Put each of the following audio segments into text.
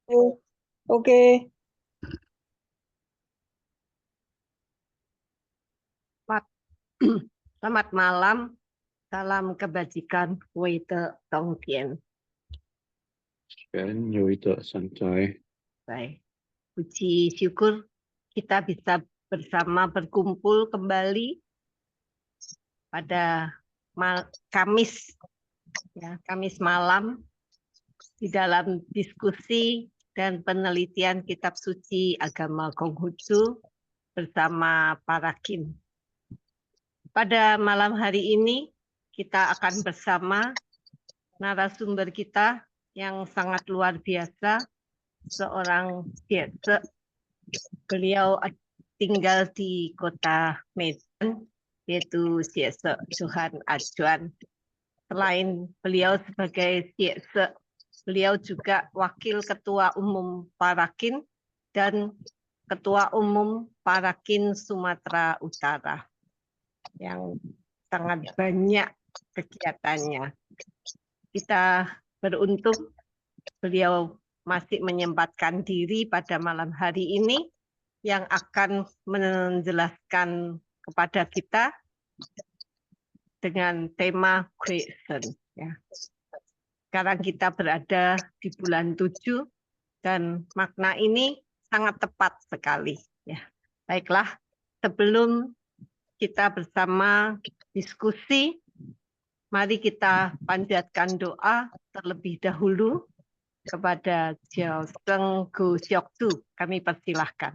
Oke. Selamat malam, salam kebajikan, Weite Tongtian. Santai. Baik, puji syukur kita bisa bersama berkumpul kembali pada Kamis, ya, Kamis malam di dalam diskusi dan penelitian kitab suci agama Konghucu bersama para kin. Pada malam hari ini kita akan bersama narasumber kita yang sangat luar biasa, seorang Sietse. Beliau tinggal di kota Medan, yaitu Sietse Johan Ajuan. Selain beliau sebagai Sietse, beliau juga Wakil Ketua Umum Parakin dan Ketua Umum Parakin Sumatera Utara yang sangat banyak kegiatannya. Kita beruntung beliau masih menyempatkan diri pada malam hari ini yang akan menjelaskan kepada kita dengan tema question. Ya. Sekarang kita berada di bulan 7 dan makna ini sangat tepat sekali. Ya. Baiklah, sebelum kita bersama diskusi, mari kita panjatkan doa terlebih dahulu kepada Jiao Seng Gu Siok Tu. Kami persilahkan.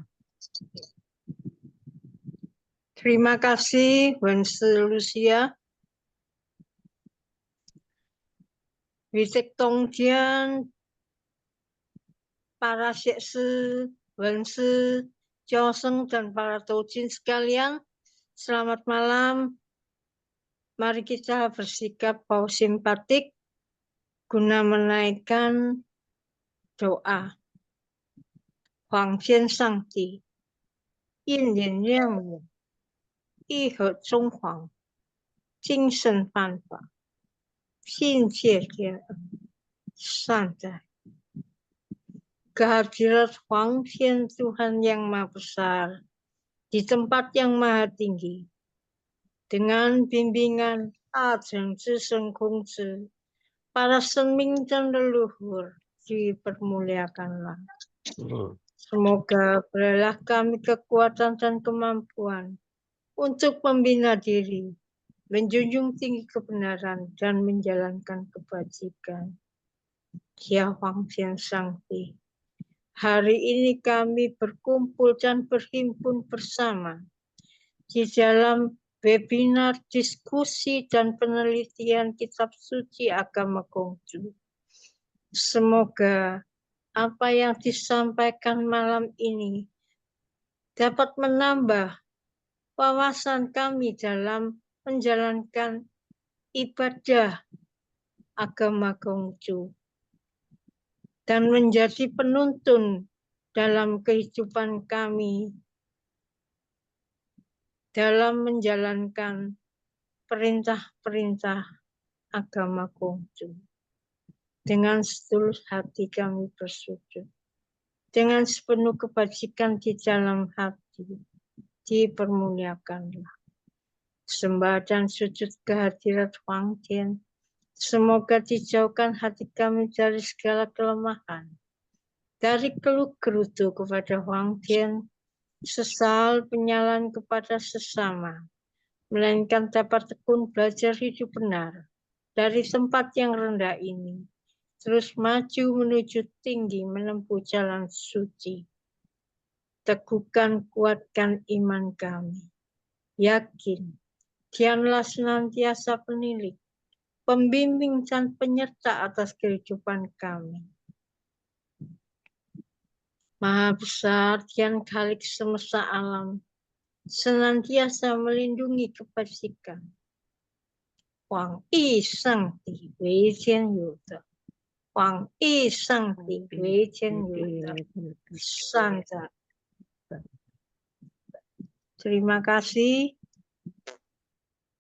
Terima kasih, Wense Lucia. Witek Tongjian, para Sietse, Wense, Jiao dan para Tojin sekalian, selamat malam. Mari kita bersikap simpatik guna menaikkan doa. Huang Jian Shangdi, Yin Yan Yang Wu, Yi He Zhong Huang, Jing Shen Fan Fa, Xin Jie Jie San Zai. Kehadirat Huang Tian Tuhan yang Maha Besar di tempat yang Maha Tinggi dengan bimbingan Ajeng Zhiseng Kongzi, para senming dan leluhur dipermuliakanlah. Semoga berilah kami kekuatan dan kemampuan untuk membina diri, menjunjung tinggi kebenaran dan menjalankan kebajikan. Ya Huang Tian Shangdi. Hari ini kami berkumpul dan berhimpun bersama di dalam webinar diskusi dan penelitian kitab suci agama Konghucu. Semoga apa yang disampaikan malam ini dapat menambah wawasan kami dalam menjalankan ibadah agama Konghucu dan menjadi penuntun dalam kehidupan kami dalam menjalankan perintah-perintah agama Konghucu. Dengan setulus hati kami bersujud. Dengan sepenuh kebajikan di dalam hati, dipermuliakanlah. Sembah dan sujud kehadirat Huang Tian. Semoga dijauhkan hati kami dari segala kelemahan. Dari keluh gerutu kepada Huang Tian, sesal penyalaan kepada sesama, melainkan dapat tekun belajar hidup benar dari tempat yang rendah ini, terus maju menuju tinggi menempuh jalan suci. Teguhkan, kuatkan iman kami. Yakin, Dialah senantiasa penilik, pembimbing dan penyerta atas kehidupan kami. Maha besar Tian Khalik semesta alam, senantiasa melindungi kebajikan. Huang Yi Sheng Di Wei Jian Yu De, Huang Yi Sheng Di Wei Jian Yu De, San Zai. Terima kasih.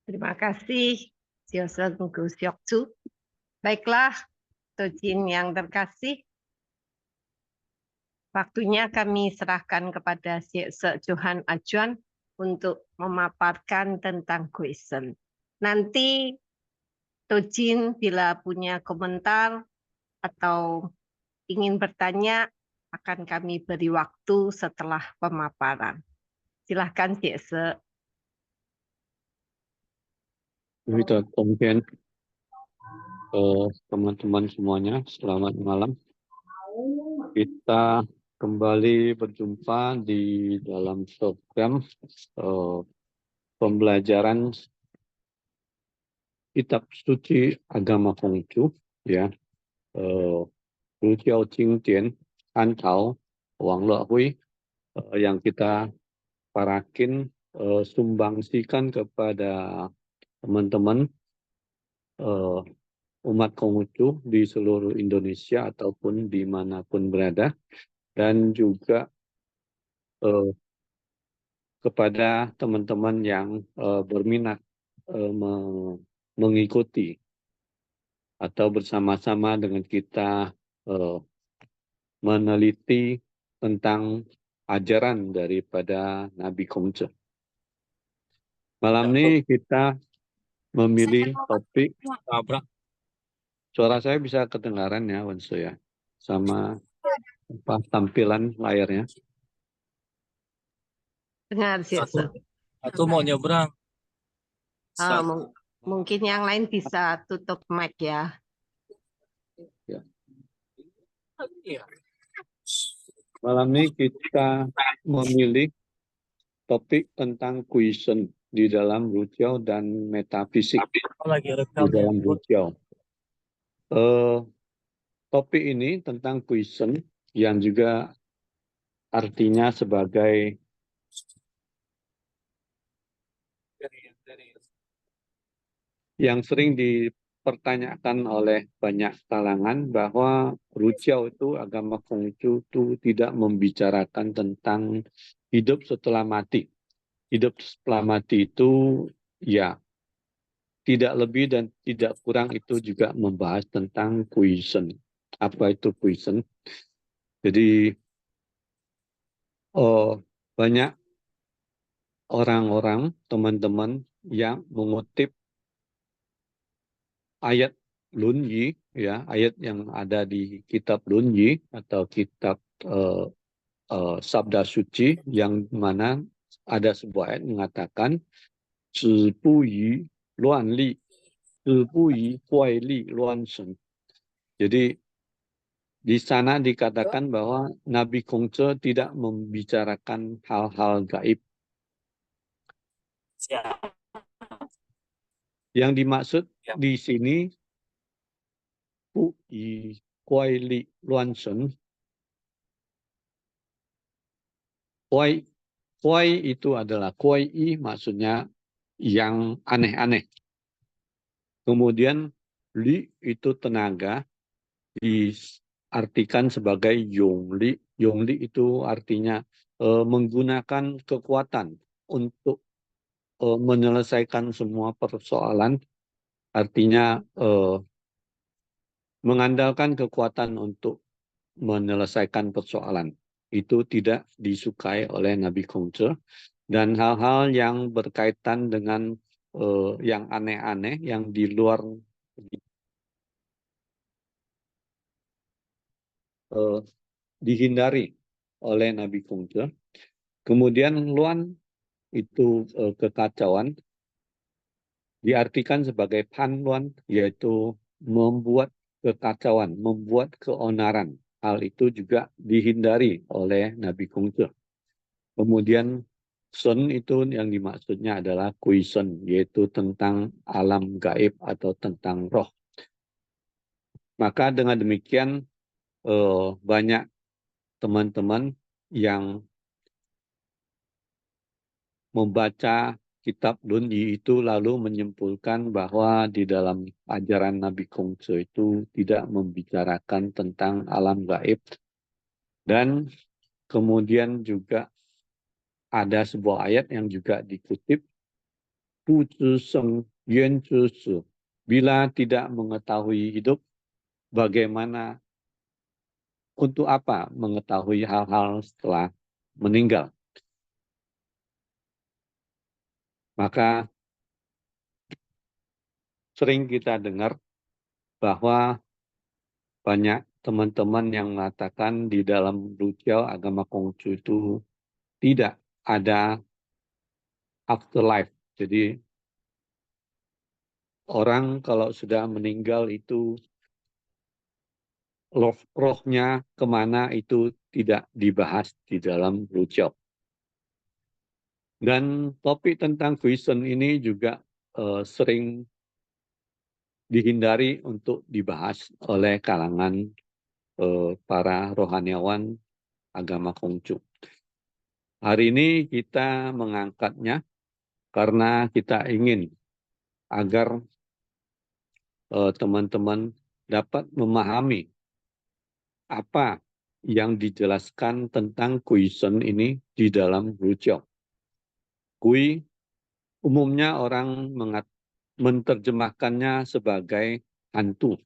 Terima kasih, Jiao Seng Gu Siok Tu. Baiklah, Tojin yang terkasih, Waktunya kami serahkan kepada Syekh Johan Ajuan untuk memaparkan tentang question. Nanti Tojin bila punya komentar atau ingin bertanya akan kami beri waktu setelah pemaparan. Silahkan Syekh. Kita kemudian teman-teman semuanya, selamat malam. Kita kembali berjumpa di dalam program pembelajaran Kitab Suci Agama Konghucu, ya, Rujiao Jingdian, Antau, Wang Lehui, yang kita parakin sumbangsikan kepada teman-teman umat Konghucu di seluruh Indonesia ataupun dimanapun berada, dan juga kepada teman-teman yang berminat mengikuti atau bersama-sama dengan kita meneliti tentang ajaran daripada Nabi Konghucu. Malam ini kita memilih topik. Suara saya bisa kedengaran ya, Wanso ya, sama tampilan layarnya. Dengar Syekh. Aku mau nyebrang. Mungkin yang lain bisa tutup mic ya. Malam ini kita memilih topik tentang question di dalam Rujiao dan metafisik di dalam Rujiao. Topik ini tentang question yang juga artinya sebagai yang sering dipertanyakan oleh banyak kalangan bahwa Rujiao itu, agama Konghucu itu tidak membicarakan tentang hidup setelah mati. Hidup setelah mati itu ya tidak lebih dan tidak kurang itu juga membahas tentang question. Apa itu question? Jadi banyak orang-orang, teman-teman yang mengutip ayat Lunyi, ya, ayat yang ada di kitab Lunyi atau kitab Sabda Suci, yang mana ada sebuah ayat mengatakan "Zhi bu yi luan li, zhi bu yi guai li luan shen". Jadi di sana dikatakan bahwa Nabi Konghucu tidak membicarakan hal-hal gaib. Yang dimaksud di sini bu yi guai li luan shen. Guai itu adalah guai i, maksudnya yang aneh-aneh. Kemudian li itu tenaga, diartikan sebagai yongli. Yongli itu artinya menggunakan kekuatan untuk menyelesaikan semua persoalan. Artinya mengandalkan kekuatan untuk menyelesaikan persoalan. Itu tidak disukai oleh Nabi Konghucu. Dan hal-hal yang berkaitan dengan yang aneh-aneh, yang di luar dihindari oleh Nabi Konghucu. Kemudian luan itu kekacauan, diartikan sebagai pan luan, yaitu membuat kekacauan, membuat keonaran. Hal itu juga dihindari oleh Nabi Konghucu. Kemudian Sun itu yang dimaksudnya adalah question, yaitu tentang alam gaib atau tentang roh. Maka dengan demikian banyak teman-teman yang membaca kitab Lunyi itu lalu menyimpulkan bahwa di dalam ajaran Nabi Konghucu itu tidak membicarakan tentang alam gaib. Dan kemudian juga ada sebuah ayat yang juga dikutip, Bu zhi sheng yuan zhi shi. Bila tidak mengetahui hidup, bagaimana untuk apa mengetahui hal-hal setelah meninggal? Maka sering kita dengar bahwa banyak teman-teman yang mengatakan di dalam Luciao agama Konghucu itu tidak ada afterlife. Jadi orang kalau sudah meninggal itu rohnya kemana itu tidak dibahas di dalam Luciao. Dan topik tentang Guisen ini juga sering dihindari untuk dibahas oleh kalangan para rohaniawan agama Konghucu. Hari ini kita mengangkatnya karena kita ingin agar teman-teman dapat memahami apa yang dijelaskan tentang Guisen ini di dalam Luciao. Gui umumnya orang menerjemahkannya sebagai hantu.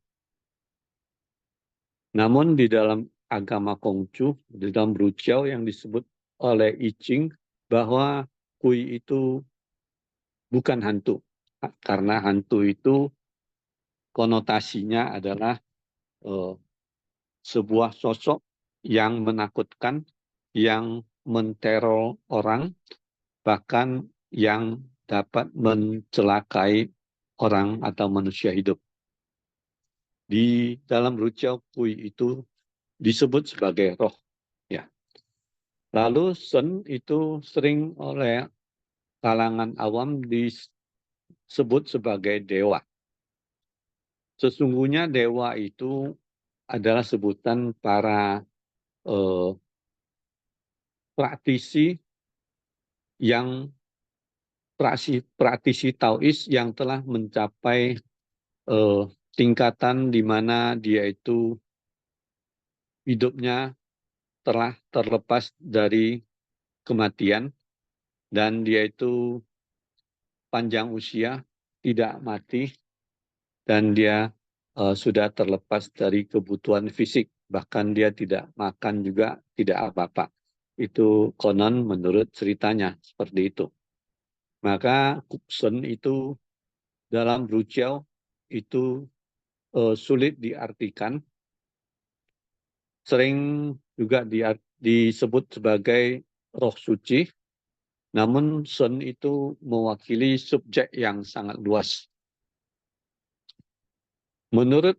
Namun di dalam agama Konghucu, di dalam Luciao yang disebut oleh I Ching, bahwa Gui itu bukan hantu. Karena hantu itu konotasinya adalah sebuah sosok yang menakutkan, yang menteror orang, bahkan yang dapat mencelakai orang atau manusia hidup. Di dalam Luciao Gui itu disebut sebagai roh. Ya. Lalu Shen itu sering oleh kalangan awam disebut sebagai dewa. Sesungguhnya dewa itu adalah sebutan para praktisi yang praktisi Taois yang telah mencapai tingkatan di mana dia itu hidupnya telah terlepas dari kematian dan dia itu panjang usia, tidak mati, dan dia sudah terlepas dari kebutuhan fisik, bahkan dia tidak makan juga, tidak apa-apa. Itu konon menurut ceritanya, seperti itu. Maka Shen itu dalam Luciao itu sulit diartikan, sering juga disebut sebagai roh suci, namun Shen itu mewakili subjek yang sangat luas. Menurut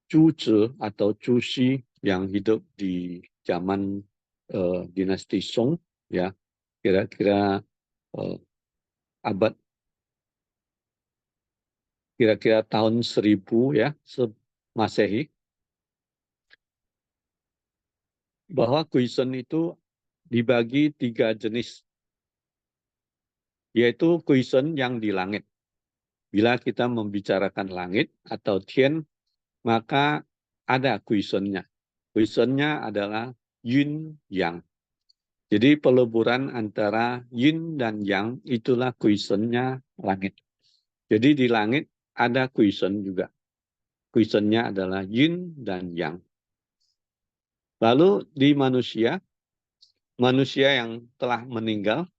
Zhu Zi atau Zhu Xi yang hidup di zaman dinasti Song, ya kira-kira abad kira-kira tahun 1000 ya Masehi, bahwa Guisen itu dibagi 3 jenis, yaitu Guisen yang di langit. Bila kita membicarakan langit atau Tian, maka ada Guisennya. Guisennya adalah Yin Yang. Jadi peleburan antara Yin dan Yang itulah Guisennya langit. Jadi di langit ada Guisen juga. Guisennya adalah Yin dan Yang. Lalu di manusia yang telah meninggal,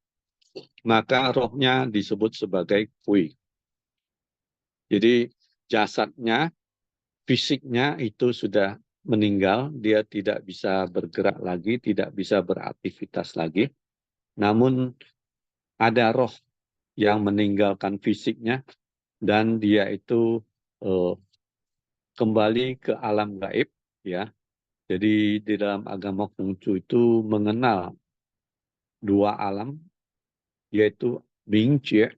maka rohnya disebut sebagai Gui. Jadi jasadnya, fisiknya itu sudah meninggal, dia tidak bisa bergerak lagi, tidak bisa beraktivitas lagi. Namun ada roh yang meninggalkan fisiknya dan dia itu kembali ke alam gaib, ya. Jadi di dalam agama Konghucu itu mengenal 2 alam, yaitu Mingjie,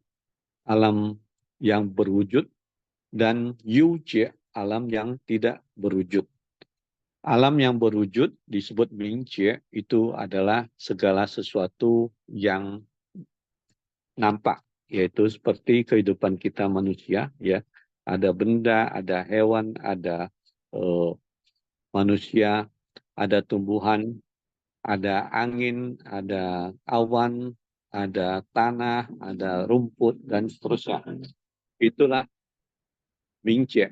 alam yang berwujud, dan Yujie, alam yang tidak berwujud. Alam yang berwujud disebut Mingjie, itu adalah segala sesuatu yang nampak, yaitu seperti kehidupan kita manusia, ya. Ada benda, ada hewan, ada manusia, ada tumbuhan, ada angin, ada awan, ada tanah, ada rumput, dan seterusnya. Itulah Mingjie.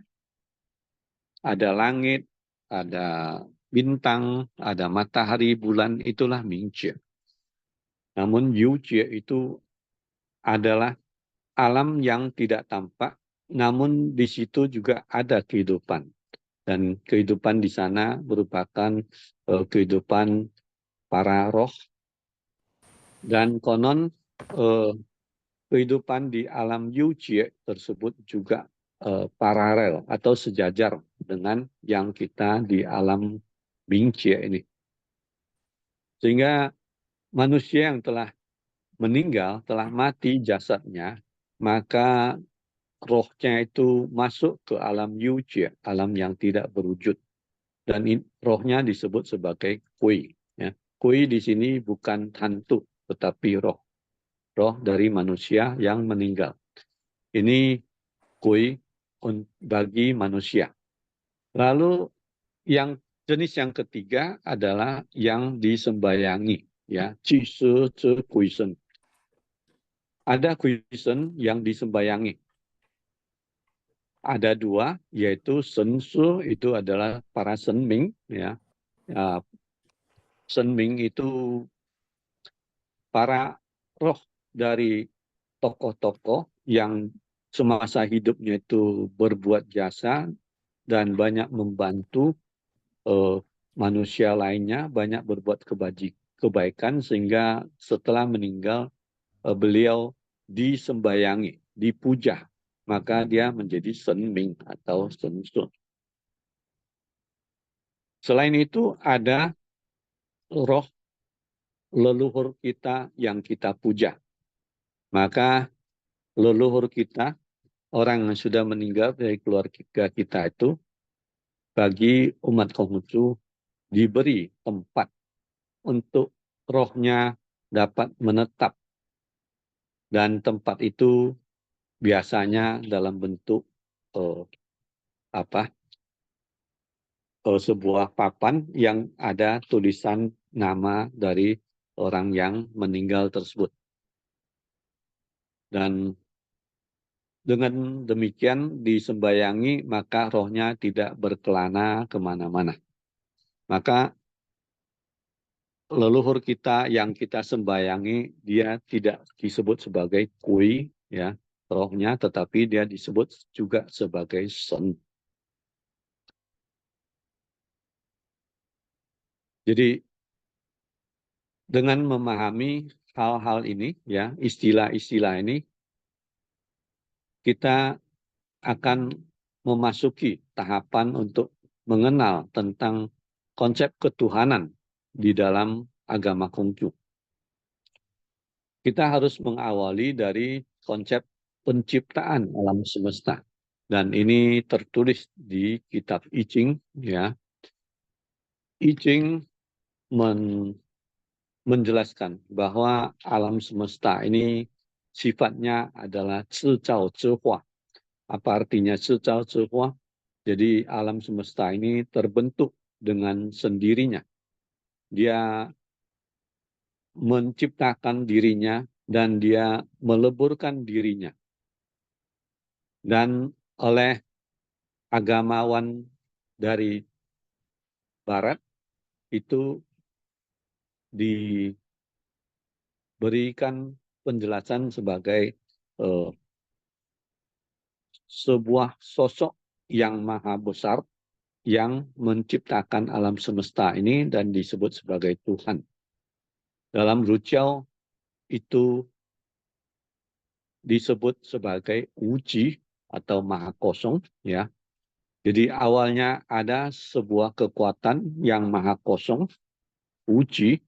Ada langit, ada bintang, ada matahari, bulan, itulah Mingjie. Namun Yujie itu adalah alam yang tidak tampak, namun di situ juga ada kehidupan. Dan kehidupan di sana merupakan kehidupan para roh. Dan konon kehidupan di alam Yujie tersebut juga paralel atau sejajar dengan yang kita di alam Mingjie ini. Sehingga manusia yang telah meninggal, telah mati jasadnya, maka rohnya itu masuk ke alam Yujie, alam yang tidak berwujud. Dan rohnya disebut sebagai kui. Ya. Kui di sini bukan hantu, tetapi roh. Roh dari manusia yang meninggal. Ini kui bagi manusia. Lalu yang jenis yang ketiga adalah yang disembayangi. Ya, Jise Ce Kuisen. Ada kuisen yang disembayangi. Ada dua, yaitu sensu itu adalah para senming, ya. Senming itu para roh dari tokoh-tokoh yang semasa hidupnya itu berbuat jasa dan banyak membantu manusia lainnya, banyak berbuat kebaikan sehingga setelah meninggal beliau disembayangi, dipuja, maka dia menjadi senming atau sensun. Selain itu ada roh leluhur kita yang kita puja. Maka leluhur kita, orang yang sudah meninggal dari keluarga kita itu, bagi umat Konghucu diberi tempat untuk rohnya dapat menetap. Dan tempat itu biasanya dalam bentuk sebuah papan yang ada tulisan nama dari orang yang meninggal tersebut. Dan dengan demikian disembayangi, maka rohnya tidak berkelana kemana-mana. Maka leluhur kita yang kita sembayangi, dia tidak disebut sebagai kui, ya, rohnya, tetapi dia disebut juga sebagai sen. Jadi dengan memahami hal-hal ini, ya, istilah-istilah ini, kita akan memasuki tahapan untuk mengenal tentang konsep ketuhanan di dalam agama Konghucu. Kita harus mengawali dari konsep penciptaan alam semesta. Dan ini tertulis di kitab I Ching, ya. I Ching menjelaskan bahwa alam semesta ini sifatnya adalah Zi Zhao Zhi Hua. Apa artinya Zi Zhao Zhi Hua? Jadi alam semesta ini terbentuk dengan sendirinya. Dia menciptakan dirinya dan dia meleburkan dirinya. Dan oleh agamawan dari Barat itu diberikan penjelasan sebagai sebuah sosok yang maha besar yang menciptakan alam semesta ini dan disebut sebagai Tuhan. Dalam Rujiao itu disebut sebagai Wuji atau maha kosong, ya. Jadi awalnya ada sebuah kekuatan yang maha kosong, Wuji,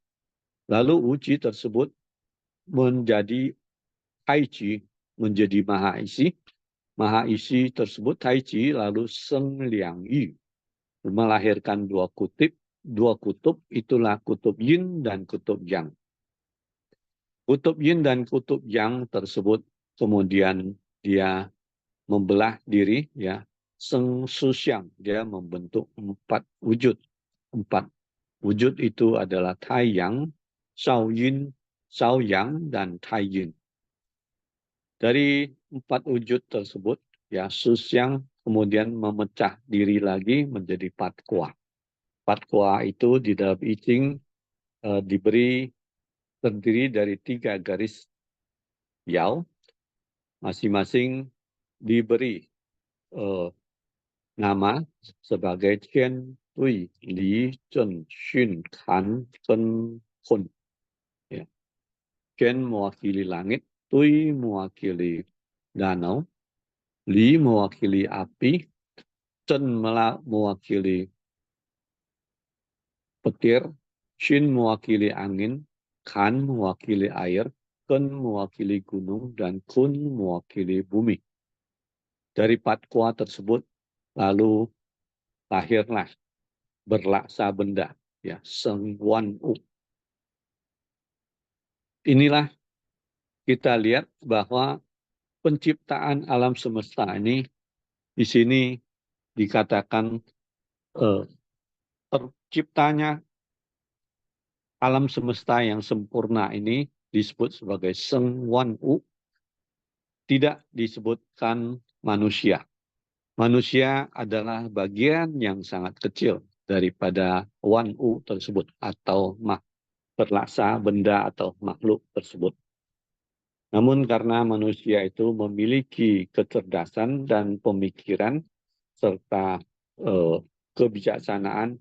lalu Wuji tersebut menjadi Taiji, menjadi maha isi. Maha isi tersebut Taiji lalu Seng Liang Yu, melahirkan dua kutub, itulah kutub yin dan kutub yang. Kutub yin dan kutub yang tersebut kemudian dia membelah diri, ya. Seng Susiang, dia membentuk 4 wujud. 4 wujud itu adalah Taiyang, Shao Yin, Shao Yang, dan Taiyin. Dari 4 wujud tersebut, ya, Susiang kemudian memecah diri lagi menjadi 4 kuah. Fatwa itu di dalam I Ching terdiri dari 3 garis yao, masing-masing diberi nama sebagai Qian, Tui, Li, Zhen, Xun, Han, Chen, Kun. Ya. Qian mewakili langit, Tui mewakili danau, Li mewakili api, Chen mewakili petir, Xun mewakili angin, Han mewakili air, Kun mewakili gunung, dan Kun mewakili bumi. Dari fatwa tersebut lalu lahirlah berlaksa benda, ya, Seng Wan U. Inilah kita lihat bahwa penciptaan alam semesta ini di sini dikatakan terciptanya alam semesta yang sempurna ini disebut sebagai Seng Wan U, tidak disebutkan manusia. Manusia adalah bagian yang sangat kecil daripada Wan U tersebut atau berlaksa benda atau makhluk tersebut. Namun karena manusia itu memiliki kecerdasan dan pemikiran serta kebijaksanaan,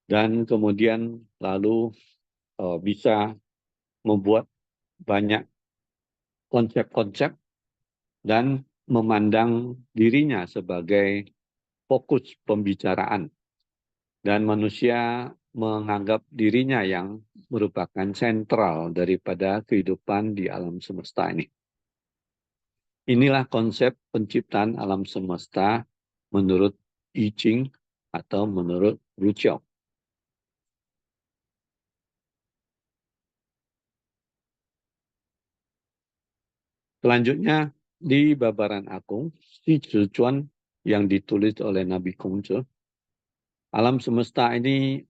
dan kemudian lalu bisa membuat banyak konsep-konsep dan memandang dirinya sebagai fokus pembicaraan. Dan manusia menganggap dirinya yang merupakan sentral daripada kehidupan di alam semesta ini. Inilah konsep penciptaan alam semesta menurut I Ching atau menurut Ruqiao. Selanjutnya di Babaran Agung, Xi Zhichuan yang ditulis oleh Nabi Kongzhi, alam semesta ini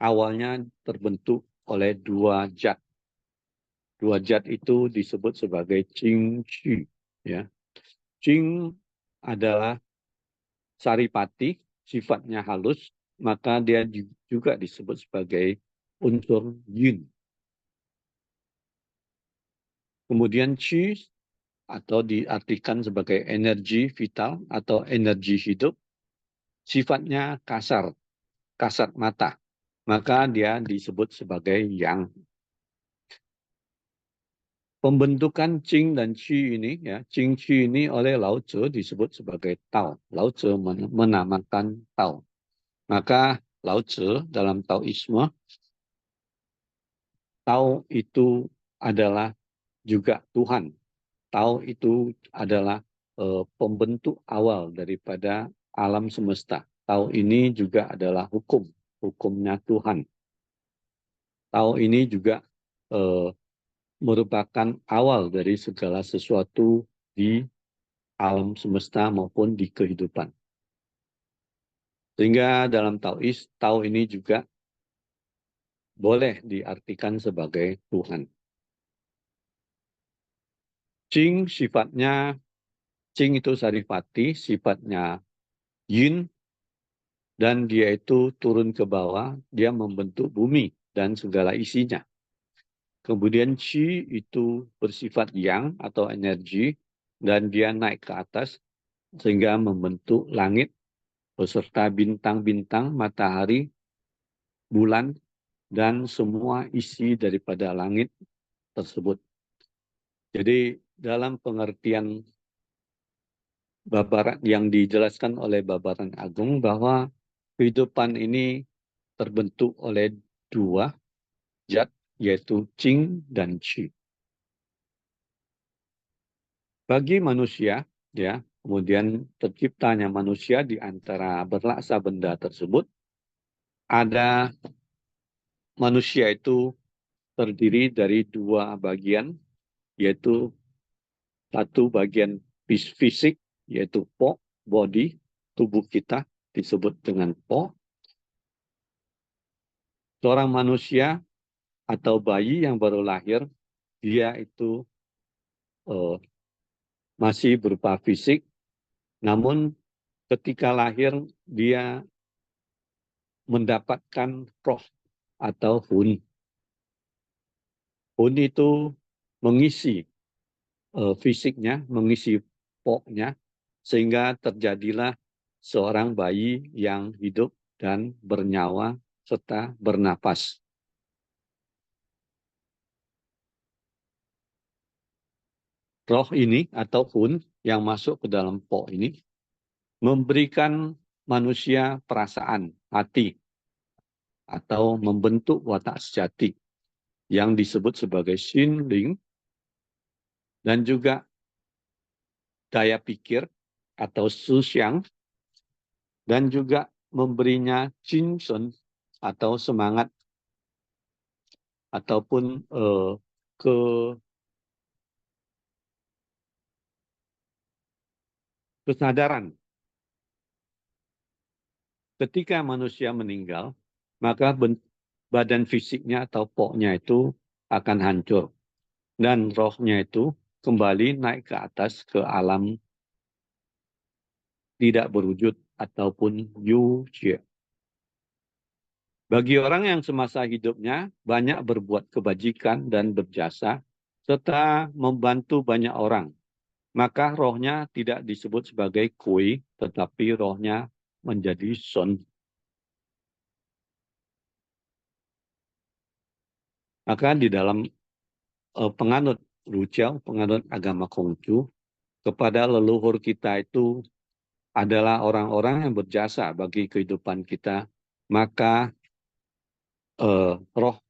awalnya terbentuk oleh 2 zat. 2 zat itu disebut sebagai Qing Qu. Ya. Qing adalah saripati, sifatnya halus, maka dia juga disebut sebagai unsur yin. Kemudian Qi atau diartikan sebagai energi vital atau energi hidup, sifatnya kasat mata, maka dia disebut sebagai yang. Pembentukan Qing dan Qi ini, ya, Qing Qi ini oleh Lao Tzu disebut sebagai Tao. Lao Tzu menamakan Tao. Maka Lao Tzu dalam Taoisme, Tao itu adalah juga Tuhan. Tao itu adalah pembentuk awal daripada alam semesta. Tao ini juga adalah hukumnya Tuhan. Tao ini juga merupakan awal dari segala sesuatu di alam semesta maupun di kehidupan. Sehingga dalam Taois, Tao ini juga boleh diartikan sebagai Tuhan. Qing sifatnya, Qing itu saripati, sifatnya yin, dan dia itu turun ke bawah, dia membentuk bumi dan segala isinya. Kemudian Qi itu bersifat yang atau energi, dan dia naik ke atas sehingga membentuk langit beserta bintang-bintang, matahari, bulan, dan semua isi daripada langit tersebut. Jadi dalam pengertian Babaran yang dijelaskan oleh Babaran Agung bahwa kehidupan ini terbentuk oleh 2 zat, yaitu Qing dan Qi. Bagi manusia, ya, kemudian terciptanya manusia di antara berlaksa benda tersebut, ada manusia itu terdiri dari 2 bagian, yaitu satu bagian fisik, yaitu Po, body, tubuh kita disebut dengan Po. Seorang manusia atau bayi yang baru lahir, dia itu masih berupa fisik, namun ketika lahir dia mendapatkan roh atau hun. Hun itu mengisi fisiknya, mengisi poknya, sehingga terjadilah seorang bayi yang hidup dan bernyawa serta bernapas. Roh ini atau hun yang masuk ke dalam pok ini memberikan manusia perasaan, hati, atau membentuk watak sejati yang disebut sebagai Xinling, dan juga daya pikir atau Suxiang, dan juga memberinya Jinsen atau semangat ataupun kesadaran. Ketika manusia meninggal, maka badan fisiknya atau poknya itu akan hancur. Dan rohnya itu kembali naik ke atas ke alam tidak berwujud ataupun yu jie. Bagi orang yang semasa hidupnya banyak berbuat kebajikan dan berjasa, serta membantu banyak orang, maka rohnya tidak disebut sebagai kui, tetapi rohnya menjadi sun. Maka di dalam penganut Lujiao, penganut agama Konghucu, kepada leluhur kita itu adalah orang-orang yang berjasa bagi kehidupan kita, maka roh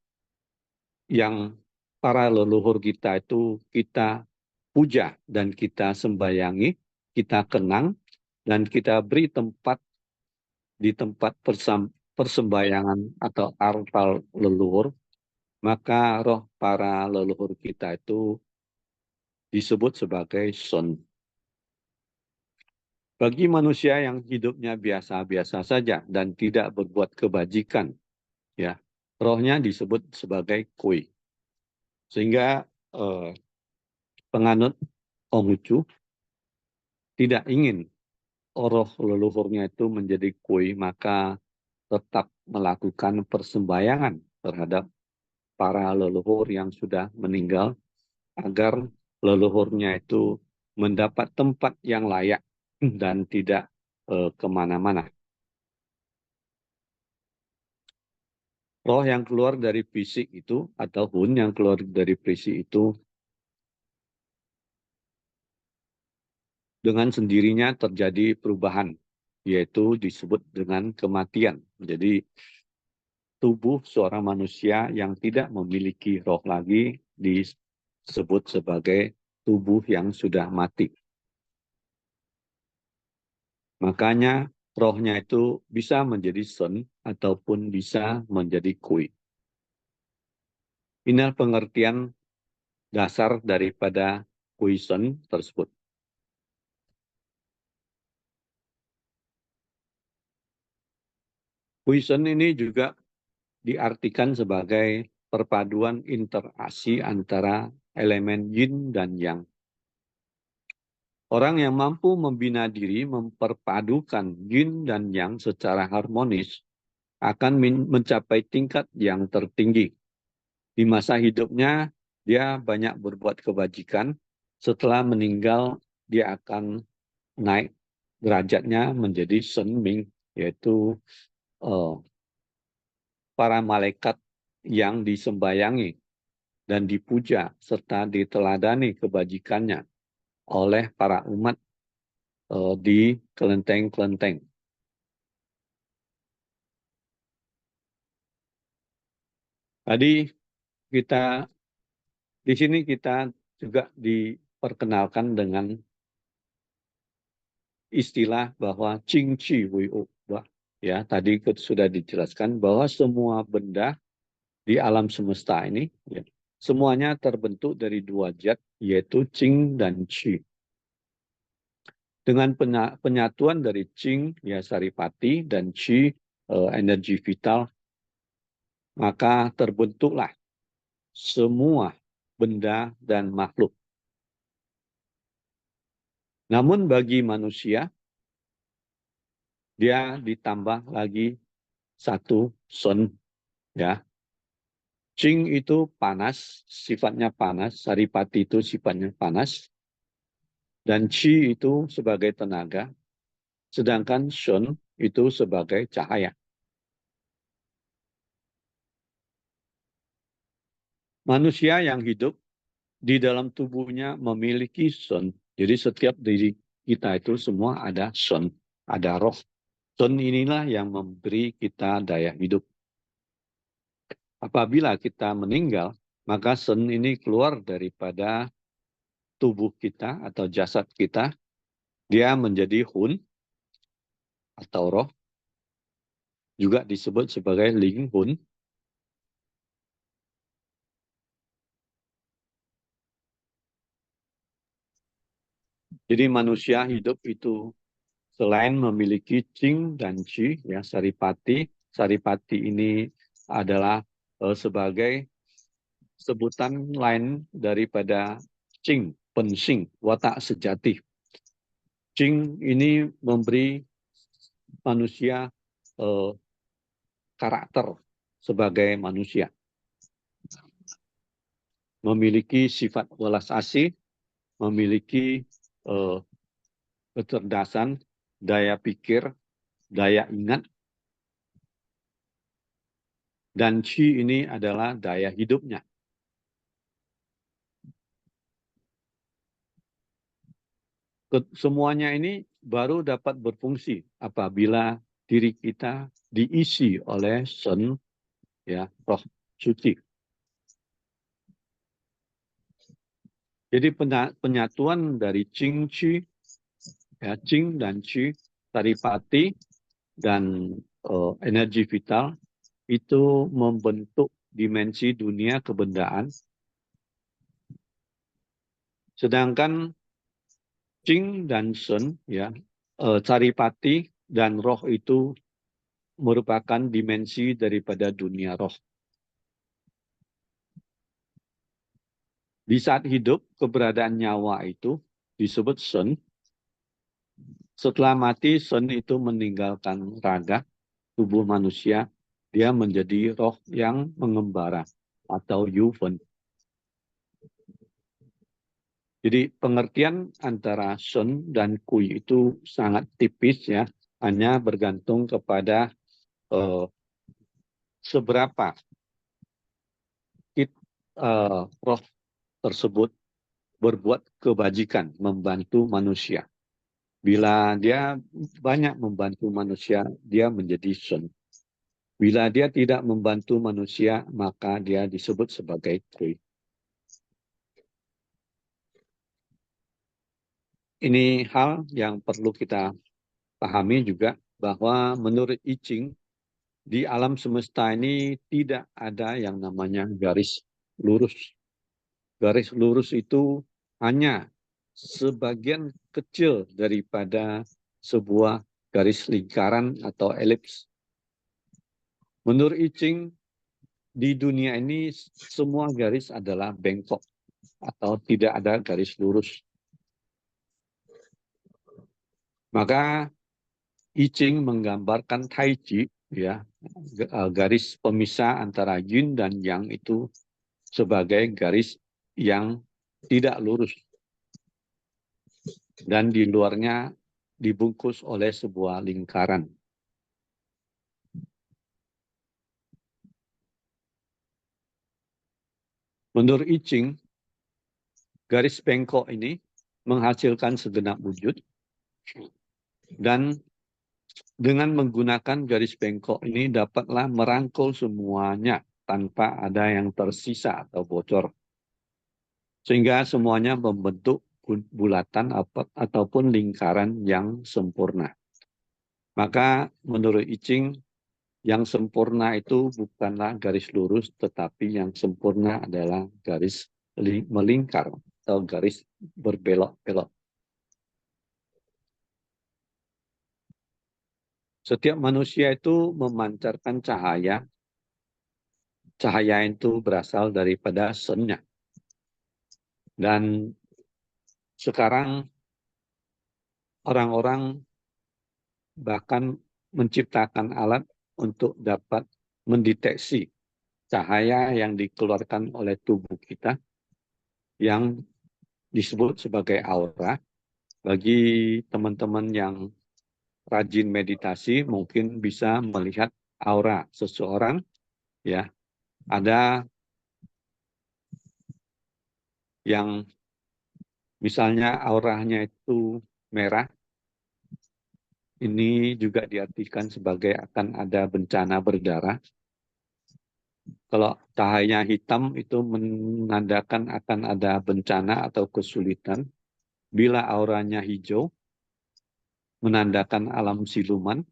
yang para leluhur kita itu kita puja dan kita sembayangi, kita kenang, dan kita beri tempat di tempat persembahyangan atau altar leluhur, maka roh para leluhur kita itu disebut sebagai sun. Bagi manusia yang hidupnya biasa-biasa saja dan tidak berbuat kebajikan, ya, rohnya disebut sebagai kui. Sehingga penganut Konghucu tidak ingin roh leluhurnya itu menjadi kui, maka tetap melakukan persembahyangan terhadap para leluhur yang sudah meninggal, agar leluhurnya itu mendapat tempat yang layak dan tidak kemana-mana. Roh yang keluar dari fisik itu, atau hun yang keluar dari fisik itu, dengan sendirinya terjadi perubahan, yaitu disebut dengan kematian. Jadi tubuh seorang manusia yang tidak memiliki roh lagi disebut sebagai tubuh yang sudah mati. Makanya rohnya itu bisa menjadi sun ataupun bisa menjadi kui. Inilah pengertian dasar daripada kui sun tersebut. Kui sun ini juga diartikan sebagai perpaduan interaksi antara elemen yin dan yang. Orang yang mampu membina diri memperpadukan yin dan yang secara harmonis akan mencapai tingkat yang tertinggi. Di masa hidupnya, dia banyak berbuat kebajikan. Setelah meninggal, dia akan naik derajatnya menjadi senming, yaitu para malaikat yang disembayangi dan dipuja serta diteladani kebajikannya oleh para umat di kelenteng-kelenteng. Tadi di sini kita juga diperkenalkan dengan istilah bahwa Qing Qi Hui U. Ya, tadi sudah dijelaskan bahwa semua benda di alam semesta ini, ya, semuanya terbentuk dari dua zat, yaitu Qing dan Qi. Dengan penyatuan dari Qing, ya saripati, dan Qi, energi vital, maka terbentuklah semua benda dan makhluk. Namun bagi manusia, dia ditambah lagi satu sun, ya. Qing itu panas, sifatnya panas. Saripati itu sifatnya panas. Dan qi itu sebagai tenaga. Sedangkan sun itu sebagai cahaya. Manusia yang hidup di dalam tubuhnya memiliki sun. Jadi setiap diri kita itu semua ada sun, ada roh. Sun inilah yang memberi kita daya hidup. Apabila kita meninggal, maka sun ini keluar daripada tubuh kita atau jasad kita. Dia menjadi hun atau roh. Juga disebut sebagai ling hun. Jadi manusia hidup itu selain memiliki qing dan qi, ya saripati. Saripati ini adalah sebagai sebutan lain daripada qing, pensing, watak sejati. Qing ini memberi manusia karakter sebagai manusia. Memiliki sifat welas asih, memiliki kecerdasan, daya pikir, daya ingat, dan qi ini adalah daya hidupnya. Semuanya ini baru dapat berfungsi apabila diri kita diisi oleh sun, ya, roh suci. Jadi penyatuan dari qing qi, ya, qing dan qi, saripati dan energi vital itu membentuk dimensi dunia kebendaan. Sedangkan qing dan sun, ya, saripati dan roh itu merupakan dimensi daripada dunia roh. Di saat hidup, keberadaan nyawa itu disebut sun. Setelah mati, sun itu meninggalkan raga, tubuh manusia. Dia menjadi roh yang mengembara atau yuven. Jadi pengertian antara sun dan kui itu sangat tipis, ya. Hanya bergantung kepada seberapa roh tersebut berbuat kebajikan, membantu manusia. Bila dia banyak membantu manusia, dia menjadi sun. Bila dia tidak membantu manusia, maka dia disebut sebagai kui. Ini hal yang perlu kita pahami juga, bahwa menurut I Ching, di alam semesta ini tidak ada yang namanya garis lurus. Garis lurus itu hanya sebagian kecil daripada sebuah garis lingkaran atau elips. Menurut I Ching, di dunia ini semua garis adalah bengkok atau tidak ada garis lurus. Maka I Ching menggambarkan Tai Chi, ya, garis pemisah antara yin dan yang itu sebagai garis yang tidak lurus. Dan di luarnya dibungkus oleh sebuah lingkaran. Menurut I Ching, garis bengkok ini menghasilkan segenap wujud. Dan dengan menggunakan garis bengkok ini dapatlah merangkul semuanya tanpa ada yang tersisa atau bocor. Sehingga semuanya membentuk bulatan ataupun lingkaran yang sempurna. Maka menurut I Ching, yang sempurna itu bukanlah garis lurus, tetapi yang sempurna adalah garis melingkar atau garis berbelok-belok. Setiap manusia itu memancarkan cahaya. Cahaya itu berasal daripada sunnya. Dan sekarang orang-orang bahkan menciptakan alat untuk dapat mendeteksi cahaya yang dikeluarkan oleh tubuh kita yang disebut sebagai aura. Bagi teman-teman yang rajin meditasi mungkin bisa melihat aura seseorang, ya. Ada yang misalnya auranya itu merah, ini juga diartikan sebagai akan ada bencana berdarah. Kalau cahayanya hitam itu menandakan akan ada bencana atau kesulitan. Bila auranya hijau, menandakan alam siluman.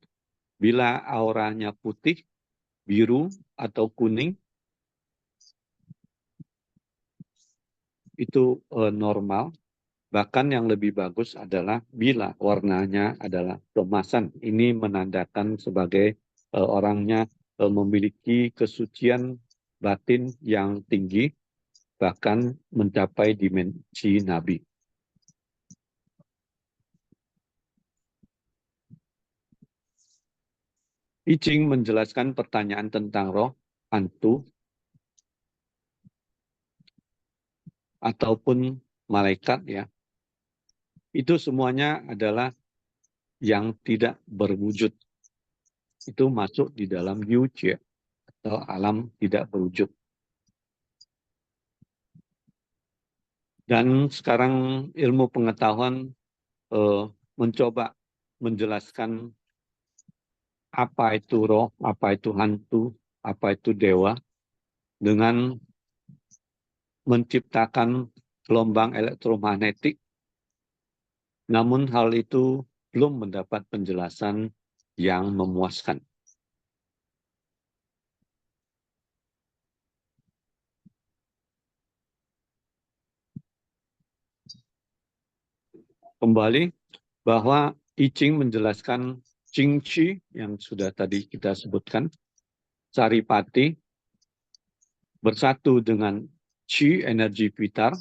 Bila auranya putih, biru, atau kuning, itu normal. Bahkan yang lebih bagus adalah bila warnanya adalah keemasan. Ini menandakan sebagai orangnya memiliki kesucian batin yang tinggi, bahkan mencapai dimensi nabi. I Ching menjelaskan pertanyaan tentang roh, hantu, ataupun malaikat, ya. Itu semuanya adalah yang tidak berwujud. Itu masuk di dalam Yuji, atau alam tidak berwujud. Dan sekarang ilmu pengetahuan mencoba menjelaskan apa itu roh, apa itu hantu, apa itu dewa, dengan menciptakan gelombang elektromagnetik. Namun hal itu belum mendapat penjelasan yang memuaskan. Kembali bahwa I Ching menjelaskan Qing Qi yang sudah tadi kita sebutkan, Saripati bersatu dengan Qi energi vital,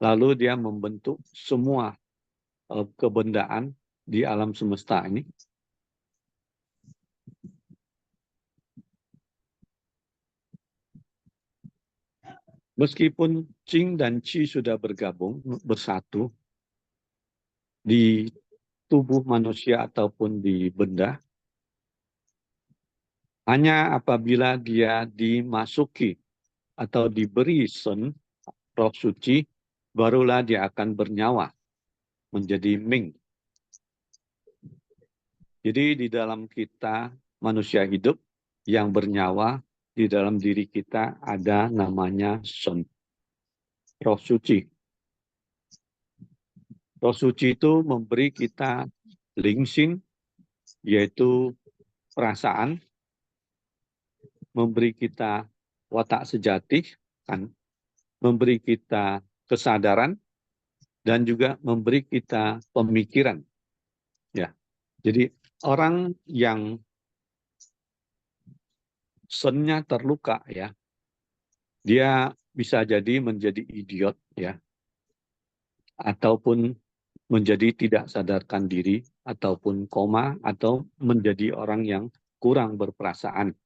lalu dia membentuk semua kebendaan di alam semesta ini. Meskipun Qing dan Qi sudah bergabung, bersatu di tubuh manusia ataupun di benda, hanya apabila dia dimasuki atau diberi Sun, roh suci, barulah dia akan bernyawa menjadi Ming. Jadi di dalam kita manusia hidup yang bernyawa, di dalam diri kita ada namanya Sun, roh suci. Roh suci itu memberi kita Lingxin, yaitu perasaan, memberi kita watak sejati, kan, memberi kita kesadaran, dan juga memberi kita pemikiran. Ya, jadi orang yang sennya terluka, ya, dia bisa jadi menjadi idiot, ya, ataupun menjadi tidak sadarkan diri, ataupun koma, atau menjadi orang yang kurang berperasaan.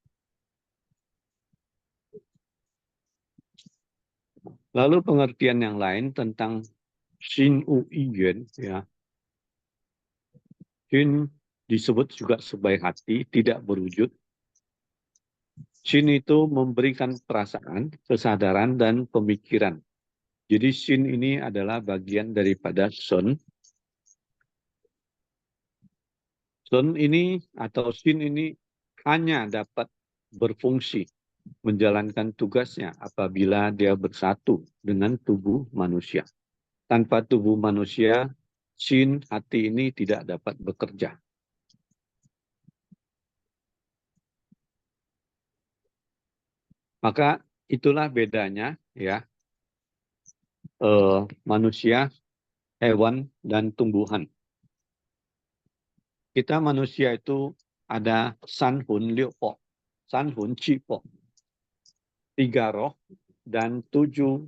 Lalu pengertian yang lain tentang Xin Wu Yuan, ya. Xin disebut juga sebagai hati, tidak berwujud. Xin itu memberikan perasaan, kesadaran, dan pemikiran. Jadi Xin ini adalah bagian daripada Sun. Sun ini atau Xin ini hanya dapat berfungsi, menjalankan tugasnya apabila dia bersatu dengan tubuh manusia. Tanpa tubuh manusia, Xin hati ini tidak dapat bekerja. Maka itulah bedanya, ya, manusia, hewan, dan tumbuhan. Kita manusia itu ada Sanhun Liupo, Sanhun Cipo, 3 roh dan 7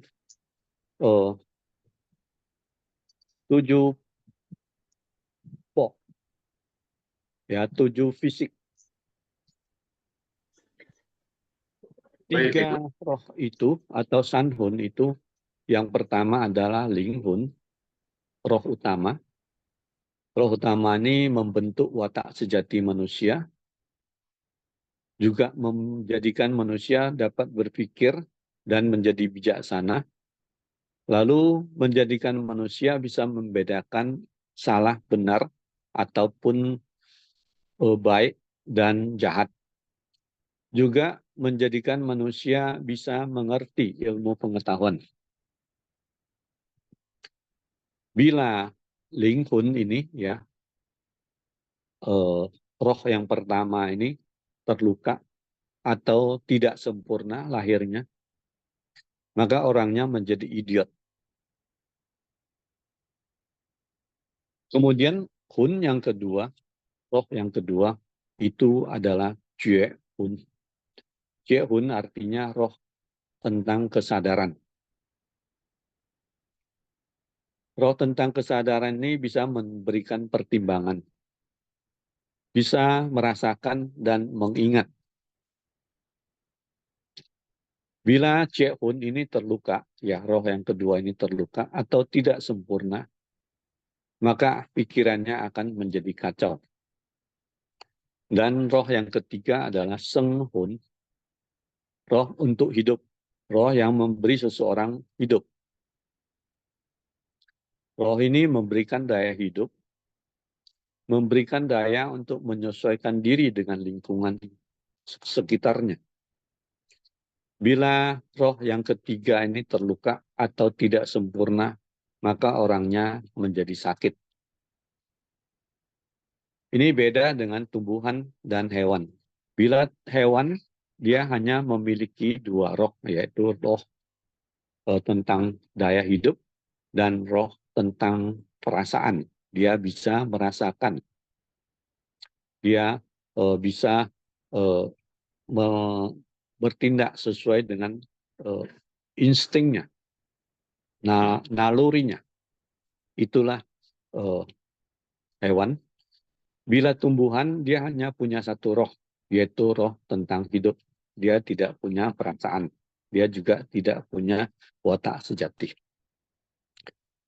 po, ya, 7 fisik. Tiga roh itu atau sanhun itu, yang pertama adalah linghun, roh utama. Roh utama ini membentuk watak sejati manusia, juga menjadikan manusia dapat berpikir dan menjadi bijaksana, lalu menjadikan manusia bisa membedakan salah benar ataupun baik dan jahat. Juga menjadikan manusia bisa mengerti ilmu pengetahuan. Bila linghun ini ya, roh yang pertama ini terluka atau tidak sempurna lahirnya, maka orangnya menjadi idiot. Kemudian hun yang kedua, roh yang kedua itu adalah jue hun. Jue hun artinya roh tentang kesadaran. Roh tentang kesadaran ini bisa memberikan pertimbangan, bisa merasakan dan mengingat. Bila jue hun ini terluka, ya roh yang kedua ini terluka atau tidak sempurna, maka pikirannya akan menjadi kacau. Dan roh yang ketiga adalah seng hun, roh untuk hidup, roh yang memberi seseorang hidup. Roh ini memberikan daya hidup, memberikan daya untuk menyesuaikan diri dengan lingkungan sekitarnya. Bila roh yang ketiga ini terluka atau tidak sempurna, maka orangnya menjadi sakit. Ini beda dengan tumbuhan dan hewan. Bila hewan, dia hanya memiliki dua roh, yaitu roh tentang daya hidup dan roh tentang perasaan. Dia bisa merasakan, dia bisa bertindak sesuai dengan instingnya, nalurinya. Itulah hewan. Bila tumbuhan, dia hanya punya satu roh, yaitu roh tentang hidup. Dia tidak punya perasaan. Dia juga tidak punya watak sejati.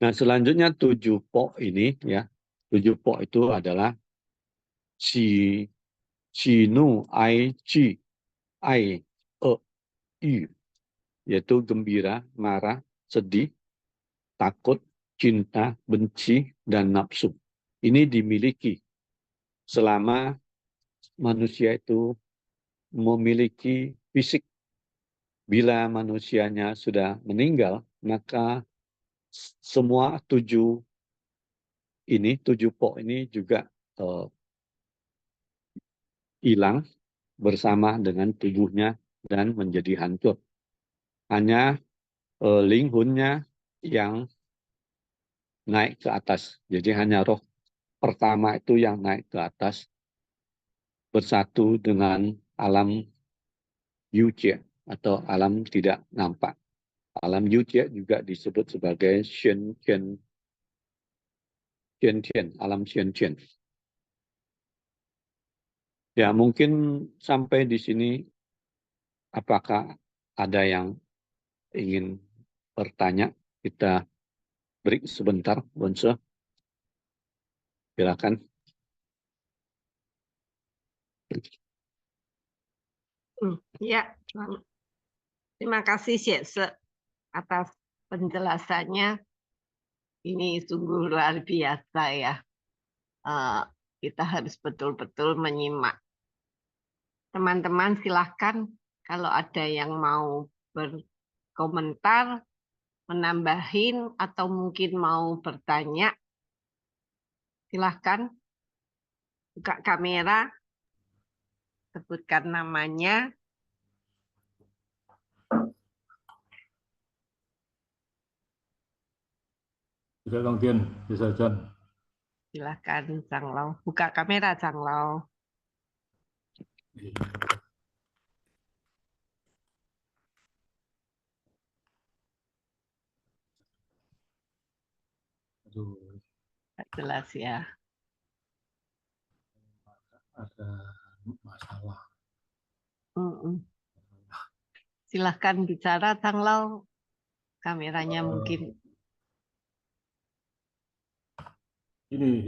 Nah, selanjutnya 7 po ini, ya. 7 po itu adalah si nu, ai, ci, ai, yu, yaitu gembira, marah, sedih, takut, cinta, benci, dan nafsu. Ini dimiliki selama manusia itu memiliki fisik. Bila manusianya sudah meninggal, maka semua 7 po ini juga hilang bersama dengan tubuhnya dan menjadi hancur. Hanya linghunnya yang naik ke atas. Jadi hanya roh pertama itu yang naik ke atas, bersatu dengan alam yujie atau alam tidak nampak. Alam yujie juga disebut sebagai shen tian, alam shen tian. Ya, mungkin sampai di sini. Apakah ada yang ingin bertanya? Kita break sebentar, Bonso. Silakan. Ya, terima kasih Syekh atas penjelasannya. Ini sungguh luar biasa ya. Kita harus betul-betul menyimak. Teman-teman silahkan kalau ada yang mau berkomentar, menambahin, atau mungkin mau bertanya, silahkan buka kamera, sebutkan namanya. Bisa Kang Dian, bisa John. Silahkan Chang Lau, buka kamera Chang Lau. Aduh, Jelas ya. ada masalah. Silahkan bicara, Tang Lau. Kameranya mungkin. Ini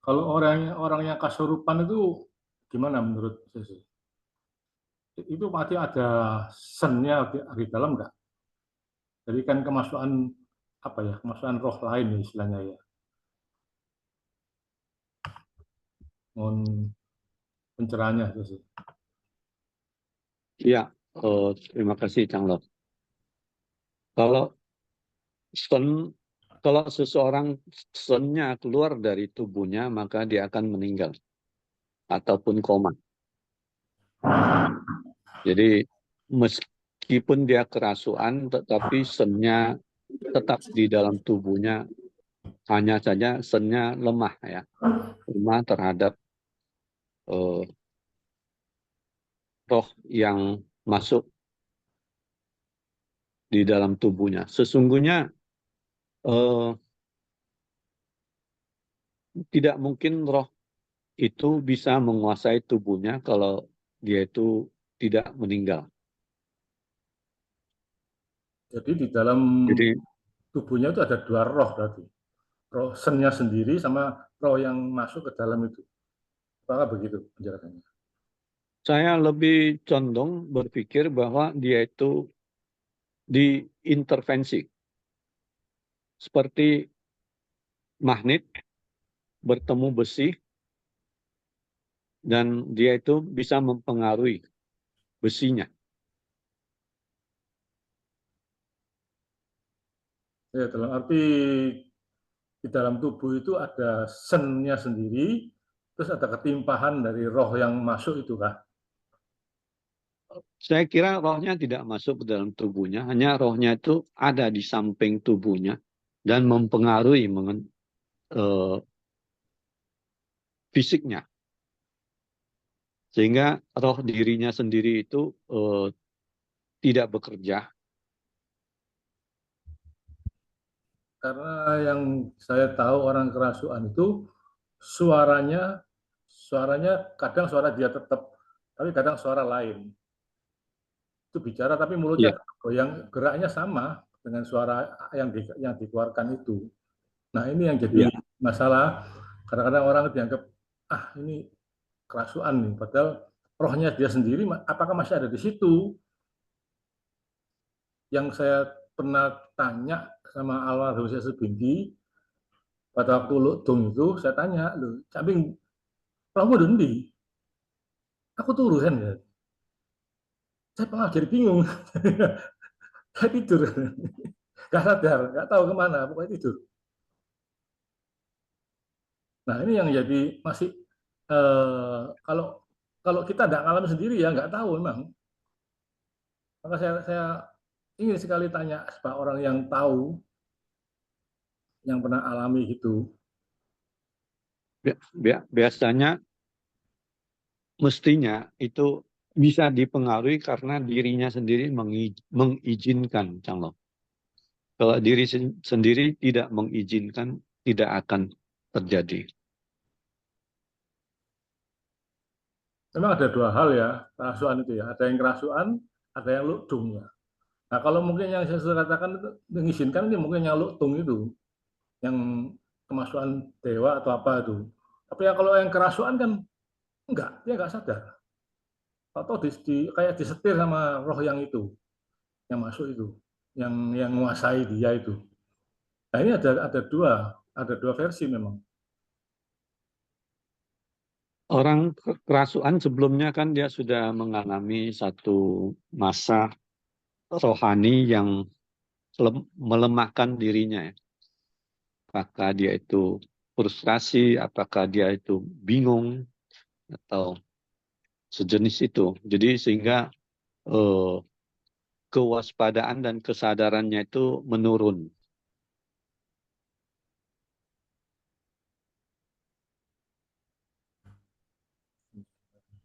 kalau orang yang kasurupan itu gimana menurut Yesus? Itu pasti ada sennya di dalam nggak? Jadi kan kemasukan apa ya? Kemasukan roh lain istilahnya ya. Mohon pencerahannya Yesus. Ya, terima kasih Cang Lo. Kalau kalau seseorang sennya keluar dari tubuhnya, maka dia akan meninggal ataupun koma. Jadi meskipun dia kerasukan, tetapi sennya tetap di dalam tubuhnya, hanya saja sennya lemah ya, lemah terhadap roh yang masuk di dalam tubuhnya. Sesungguhnya tidak mungkin roh itu bisa menguasai tubuhnya kalau dia itu tidak meninggal. Jadi di dalam Jadi tubuhnya itu ada dua roh berarti. Roh sennya sendiri sama roh yang masuk ke dalam itu. Apakah begitu penjelasannya? saya lebih condong berpikir bahwa dia itu diintervensi. Seperti magnet bertemu besi dan dia itu bisa mempengaruhi besinya. Ya, dalam arti di dalam tubuh itu ada sennya sendiri, terus ada ketimpahan dari roh yang masuk itu kah? Saya kira rohnya tidak masuk ke dalam tubuhnya, hanya rohnya itu ada di samping tubuhnya dan mempengaruhi fisiknya. Sehingga roh dirinya sendiri itu tidak bekerja. Karena yang saya tahu orang kerasukan itu suaranya kadang suara dia tetap, tapi kadang suara lain. Itu bicara tapi mulutnya Ya, goyang, geraknya sama dengan suara yang dikeluarkan itu. Nah, ini yang ya. jadi masalah. Kadang-kadang orang dianggap ini kerasukan nih, padahal rohnya dia sendiri apakah masih ada di situ? Yang saya pernah tanya sama almarhum Syekh Subindi pada waktu Lukdung itu, saya tanya, "Lho, Cambing, rohmu dendi?" Aku turu kan ya. Saya pernah jadi bingung. Saya tidur. Gak sadar, gak tahu kemana, pokoknya tidur. Nah, ini yang jadi masih kalau kalau kita tidak ngalamin sendiri ya nggak tahu memang. Maka saya ingin sekali tanya sama orang yang tahu, yang pernah alami gitu. Biasanya mestinya itu bisa dipengaruhi karena dirinya sendiri mengizinkan, Cang Lo. Kalau diri sendiri tidak mengizinkan, tidak akan terjadi. Memang ada dua hal ya, kerasukan itu ya. Ada yang kerasukan, ada yang lukdung ya. Nah, kalau mungkin yang saya sudah katakan itu mengizinkan ini mungkin yang lukdung itu, yang kemasukan dewa atau apa itu. Tapi ya kalau yang kerasukan kan enggak, dia enggak sadar. Atau kayak disetir sama roh yang itu, yang masuk itu, yang menguasai dia itu. Nah, ini ada dua versi memang. Orang kerasukan sebelumnya kan dia sudah mengalami satu masa rohani yang melemahkan dirinya. Ya. Apakah dia itu frustrasi, apakah dia itu bingung, atau sejenis itu. Jadi sehingga kewaspadaan dan kesadarannya itu menurun.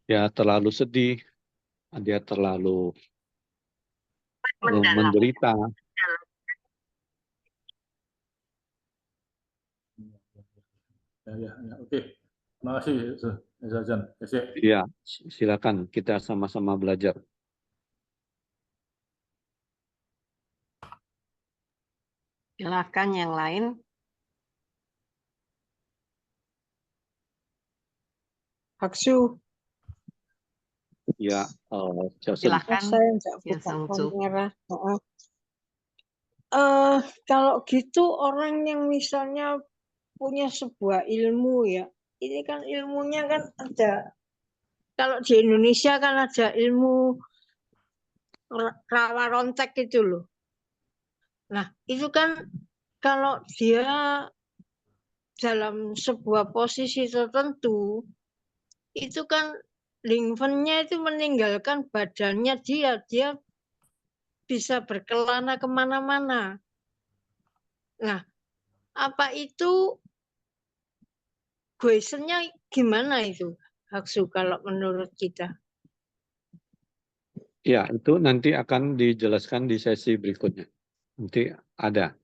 Dia terlalu sedih, dia terlalu menderita. Ya. Oke. Terima kasih, Zajan. Ya, silakan kita sama-sama belajar. Silakan yang lain. Haksu. Ya, Johnson. Silakan. Saya nggak Ya, buka Songsu. kamera. Kalau gitu orang yang misalnya punya sebuah ilmu ya, ini kan ilmunya kan ada. Kalau di Indonesia kan ada ilmu rawa rontek itu loh. Nah, itu kan kalau dia dalam sebuah posisi tertentu, itu kan lingkungannya itu meninggalkan badannya dia bisa berkelana kemana-mana. Nah, apa itu questionnya gimana itu, Haksu, kalau menurut kita? Ya, itu nanti akan dijelaskan di sesi berikutnya. Nanti ada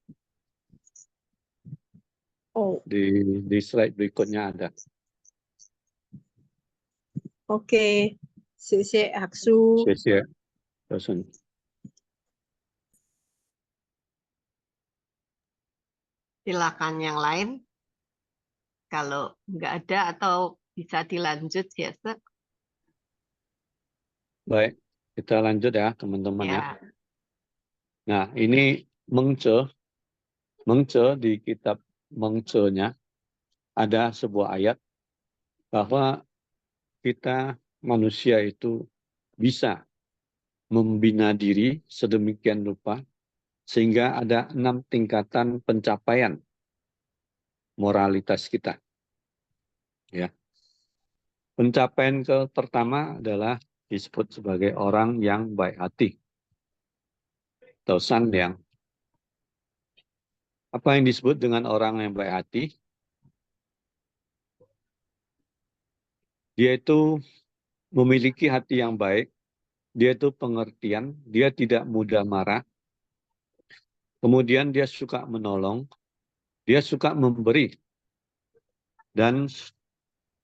Oh, di slide berikutnya ada. oke. Sisi Haksu. Sesi Johnson. Silakan yang lain. Kalau nggak ada atau bisa dilanjut ya, Sek. Baik, kita lanjut ya teman-teman ya. Ya. Nah, ini Mengce di kitab Mengce-nya ada sebuah ayat bahwa kita manusia itu bisa membina diri sedemikian rupa sehingga ada 6 tingkatan pencapaian moralitas kita. Ya. Pencapaian pertama adalah disebut sebagai orang yang baik hati atau sanliang. Apa yang disebut dengan orang yang baik hati? Dia itu memiliki hati yang baik, dia itu pengertian, dia tidak mudah marah, kemudian dia suka menolong, dia suka memberi, dan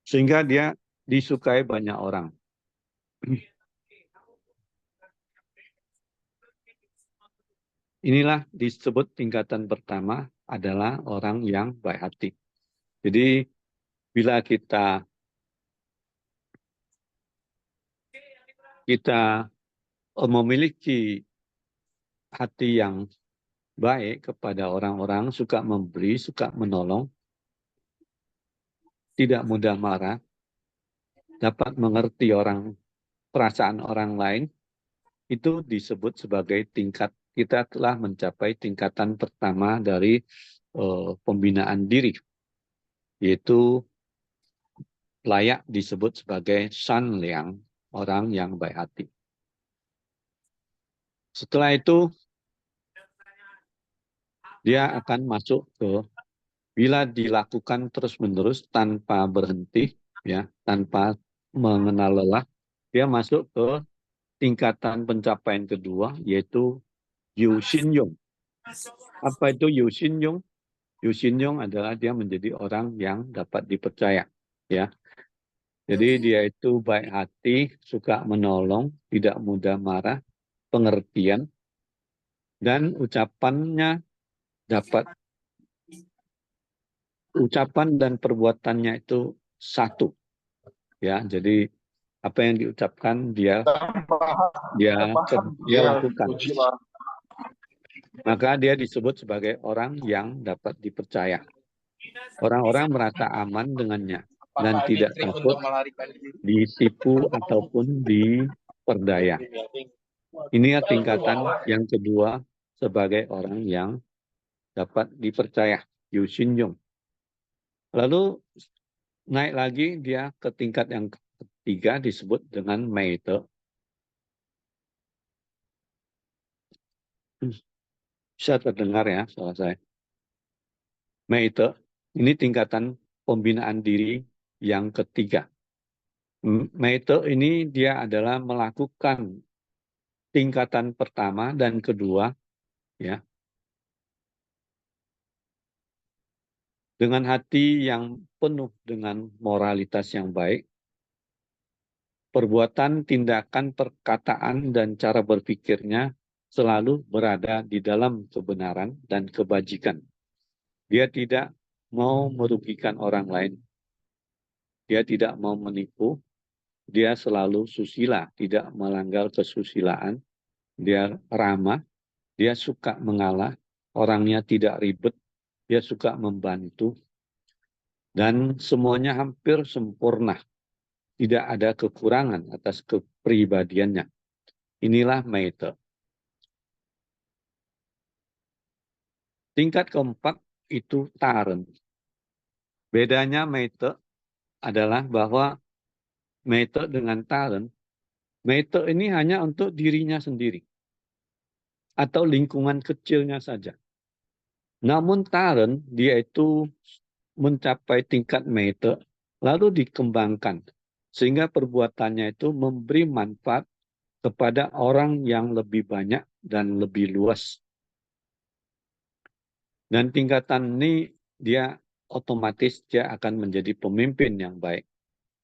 sehingga dia disukai banyak orang. Inilah disebut tingkatan pertama adalah orang yang baik hati. Jadi bila kita memiliki hati yang baik kepada orang-orang, suka memberi, suka menolong, tidak mudah marah, dapat mengerti perasaan orang lain, itu disebut sebagai tingkat, kita telah mencapai tingkatan pertama dari pembinaan diri, yaitu layak disebut sebagai sanliang, orang yang baik hati. Setelah itu, dia akan masuk ke, bila dilakukan terus-menerus tanpa berhenti, ya, tanpa mengenal lelah, dia masuk ke tingkatan pencapaian kedua, yaitu Yu Xin Yung. Apa itu Yu Xin Yung? Yu Xin Yung adalah dia menjadi orang yang dapat dipercaya, ya. Jadi dia itu baik hati, suka menolong, tidak mudah marah, pengertian, dan ucapan dan perbuatannya itu satu, ya. Jadi apa yang diucapkan dia lakukan. Maka dia disebut sebagai orang yang dapat dipercaya. Orang-orang merasa aman dengannya dan tidak takut ditipu ataupun diperdaya. Ini tingkatan yang kedua sebagai orang yang dapat dipercaya, Yu Xin Yung. Lalu naik lagi dia ke tingkat yang ketiga disebut dengan Mei Te. Bisa terdengar ya suara saya. Mei Te, ini tingkatan pembinaan diri yang ketiga. Mei Te ini dia adalah melakukan tingkatan pertama dan kedua, ya, dengan hati yang penuh dengan moralitas yang baik, perbuatan, tindakan, perkataan, dan cara berpikirnya selalu berada di dalam kebenaran dan kebajikan. Dia tidak mau merugikan orang lain. Dia tidak mau menipu. Dia selalu susila, tidak melanggar kesusilaan. Dia ramah, dia suka mengalah, orangnya tidak ribet, dia suka membantu, dan semuanya hampir sempurna. Tidak ada kekurangan atas kepribadiannya. Inilah Meitte. Tingkat keempat itu Taren. Bedanya Meitte adalah bahwa Meitte dengan Taren, Meitte ini hanya untuk dirinya sendiri atau lingkungan kecilnya saja. Namun Taren, dia itu mencapai tingkat Meitte, lalu dikembangkan. Sehingga perbuatannya itu memberi manfaat kepada orang yang lebih banyak dan lebih luas. Dan tingkatan ini dia otomatis dia akan menjadi pemimpin yang baik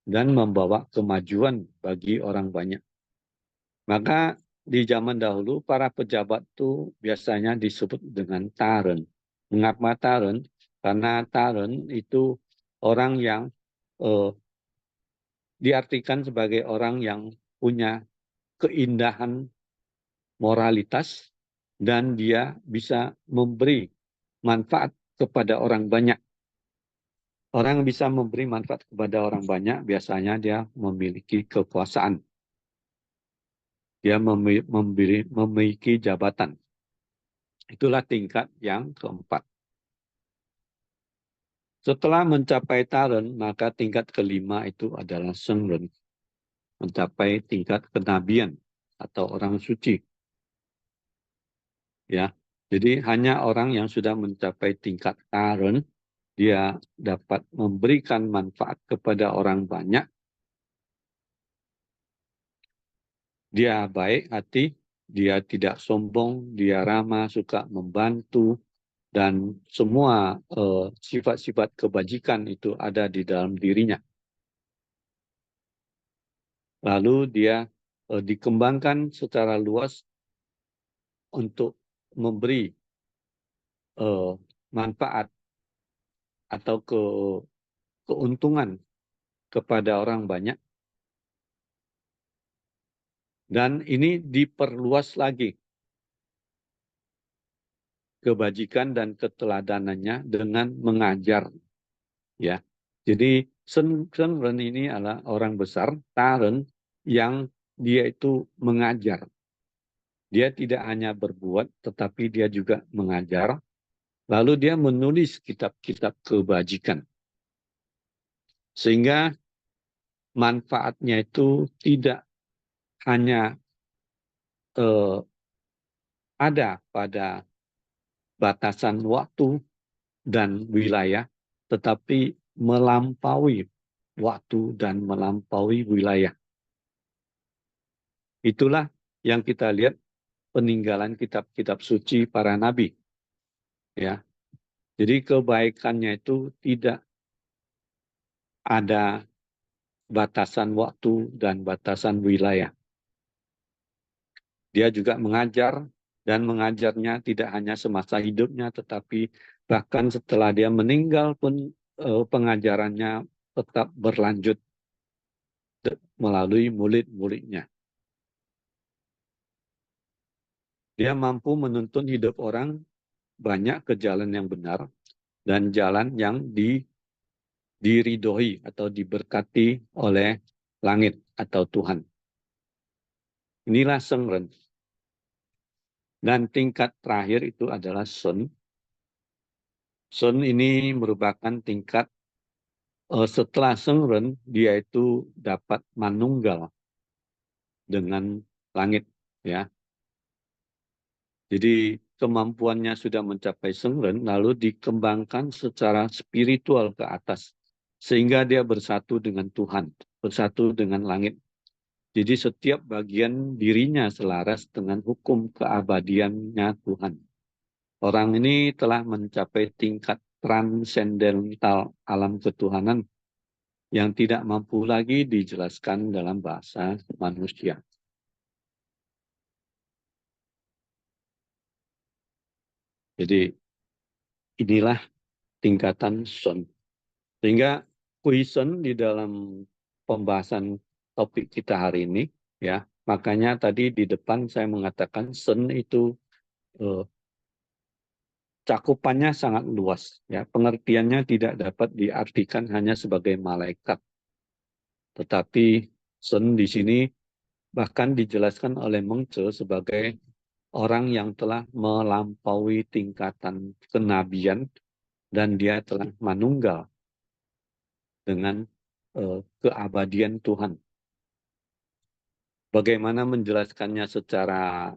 dan membawa kemajuan bagi orang banyak. Maka di zaman dahulu para pejabat itu biasanya disebut dengan Taren. Mengapa Taren? Karena Taren itu orang yang diartikan sebagai orang yang punya keindahan moralitas dan dia bisa memberi manfaat kepada orang banyak. Orang bisa memberi manfaat kepada orang banyak, biasanya dia memiliki kekuasaan. Dia memiliki jabatan. Itulah tingkat yang keempat. Setelah mencapai Taren, maka tingkat kelima itu adalah Sengren. Mencapai tingkat kenabian atau orang suci. Ya, jadi hanya orang yang sudah mencapai tingkat Taren, dia dapat memberikan manfaat kepada orang banyak. Dia baik hati, dia tidak sombong, dia ramah, suka membantu, dan semua sifat-sifat kebajikan itu ada di dalam dirinya. Lalu dia dikembangkan secara luas untuk memberi manfaat atau keuntungan kepada orang banyak. Dan ini diperluas lagi kebajikan dan keteladanannya dengan mengajar. Ya, jadi Sengren ini adalah orang besar, Taren, yang dia itu mengajar. Dia tidak hanya berbuat, tetapi dia juga mengajar. Lalu dia menulis kitab-kitab kebajikan. Sehingga manfaatnya itu tidak hanya ada pada batasan waktu dan wilayah, tetapi melampaui waktu dan melampaui wilayah. Itulah yang kita lihat peninggalan kitab-kitab suci para nabi. Ya. Jadi kebaikannya itu tidak ada batasan waktu dan batasan wilayah. Dia juga mengajar, dan mengajarnya tidak hanya semasa hidupnya, tetapi bahkan setelah dia meninggal pun pengajarannya tetap berlanjut melalui murid-muridnya. Dia mampu menuntun hidup orang banyak ke jalan yang benar dan jalan yang diridhoi atau diberkati oleh langit atau Tuhan. Inilah Sengren. Dan tingkat terakhir itu adalah Sun. Sun ini merupakan tingkat setelah Sengren, dia itu dapat manunggal dengan langit. Ya. Jadi kemampuannya sudah mencapai Sengren, lalu dikembangkan secara spiritual ke atas. Sehingga dia bersatu dengan Tuhan, bersatu dengan langit. Jadi setiap bagian dirinya selaras dengan hukum keabadiannya Tuhan. Orang ini telah mencapai tingkat transendental alam ketuhanan yang tidak mampu lagi dijelaskan dalam bahasa manusia. Jadi inilah tingkatan Sun. Sehingga Kuisen di dalam pembahasan topik kita hari ini, ya, makanya tadi di depan saya mengatakan Sun itu cakupannya sangat luas, ya, pengertiannya tidak dapat diartikan hanya sebagai malaikat, tetapi Sun di sini bahkan dijelaskan oleh Mengce sebagai orang yang telah melampaui tingkatan kenabian dan dia telah manunggal dengan keabadian Tuhan. Bagaimana menjelaskannya secara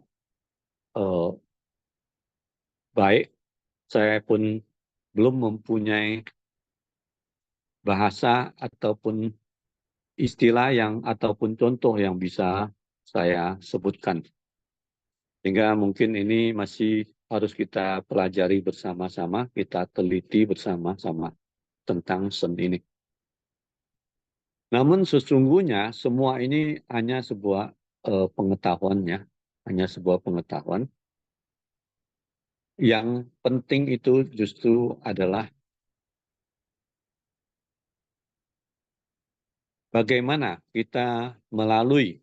baik, saya pun belum mempunyai bahasa ataupun istilah yang ataupun contoh yang bisa saya sebutkan. Sehingga mungkin ini masih harus kita pelajari bersama-sama, kita teliti bersama-sama tentang Sun ini. Namun sesungguhnya semua ini hanya sebuah pengetahuannya, hanya sebuah pengetahuan. Yang penting itu justru adalah bagaimana kita melalui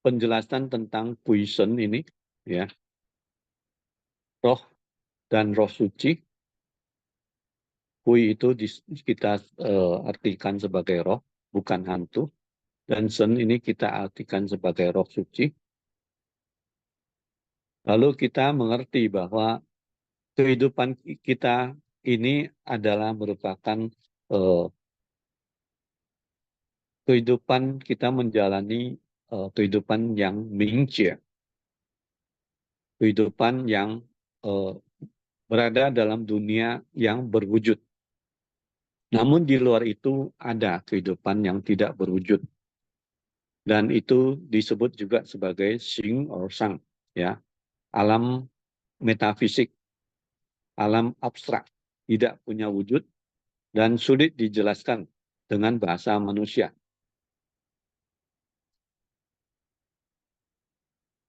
penjelasan tentang Puisen ini, ya, roh dan roh suci. Pui itu kita artikan sebagai roh, bukan hantu. Dan Sen ini kita artikan sebagai roh suci. Lalu kita mengerti bahwa kehidupan kita ini adalah merupakan kehidupan kita menjalani kehidupan yang mingcie, kehidupan yang berada dalam dunia yang berwujud. Namun di luar itu ada kehidupan yang tidak berwujud. Dan itu disebut juga sebagai Xing or Shang, ya, alam metafisik, alam abstrak, tidak punya wujud dan sulit dijelaskan dengan bahasa manusia.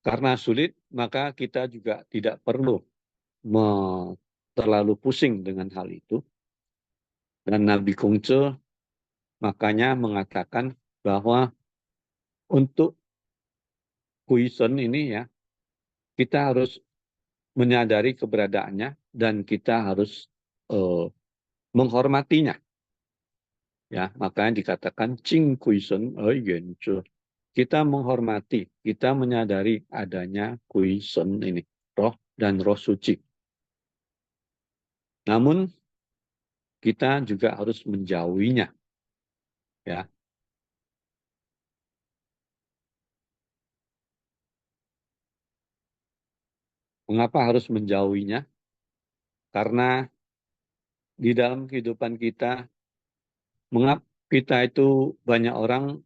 Karena sulit, maka kita juga tidak perlu terlalu pusing dengan hal itu. Dan Nabi Kongce makanya mengatakan bahwa untuk Kuisen ini, ya, kita harus menyadari keberadaannya dan kita harus menghormatinya. Ya, makanya dikatakan Qing Kuisen Yuan Zhi. Kita menghormati, kita menyadari adanya Kuisen ini, roh dan roh suci. Namun kita juga harus menjauhinya. Ya. Mengapa harus menjauhinya? Karena di dalam kehidupan kita, kita itu banyak orang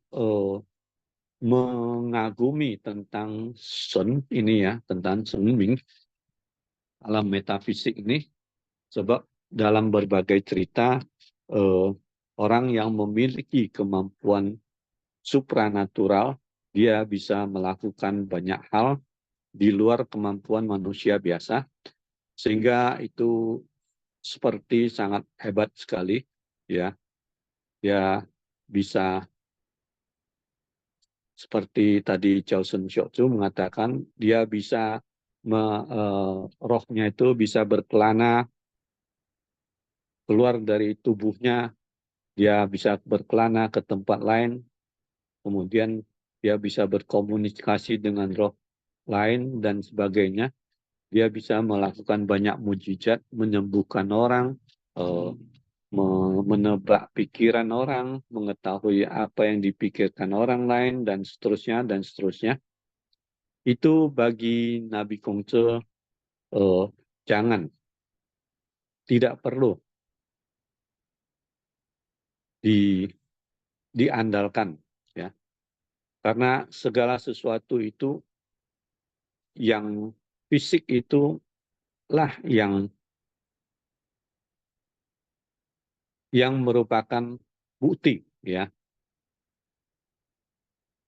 mengagumi tentang Sun ini, ya, tentang Sun Ming, alam metafisik ini, sebab dalam berbagai cerita orang yang memiliki kemampuan supranatural, dia bisa melakukan banyak hal di luar kemampuan manusia biasa, sehingga itu seperti sangat hebat sekali, ya. Dia bisa seperti tadi Chow Sun Siok mengatakan, dia bisa rohnya itu bisa berkelana keluar dari tubuhnya, dia bisa berkelana ke tempat lain, kemudian dia bisa berkomunikasi dengan roh lain dan sebagainya. Dia bisa melakukan banyak mujizat, menyembuhkan orang, menebak pikiran orang, mengetahui apa yang dipikirkan orang lain, dan seterusnya, dan seterusnya. Itu bagi Nabi Kongce jangan, tidak perlu diandalkan, ya, karena segala sesuatu itu yang fisik itu lah yang merupakan bukti, ya.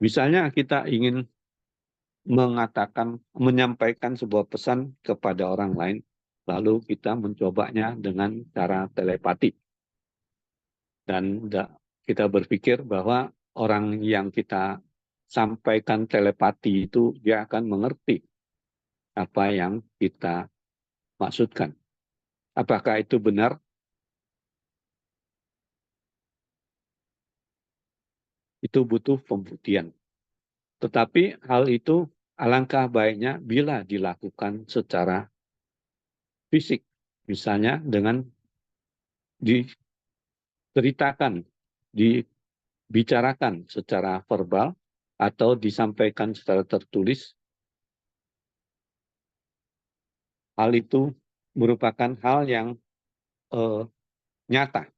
Misalnya kita ingin menyampaikan sebuah pesan kepada orang lain, lalu kita mencobanya dengan cara telepati. Dan kita berpikir bahwa orang yang kita sampaikan telepati itu dia akan mengerti apa yang kita maksudkan. Apakah itu benar? Itu butuh pembuktian. Tetapi hal itu alangkah baiknya bila dilakukan secara fisik. Misalnya dengan diceritakan, dibicarakan secara verbal atau disampaikan secara tertulis. Hal itu merupakan hal yang nyata.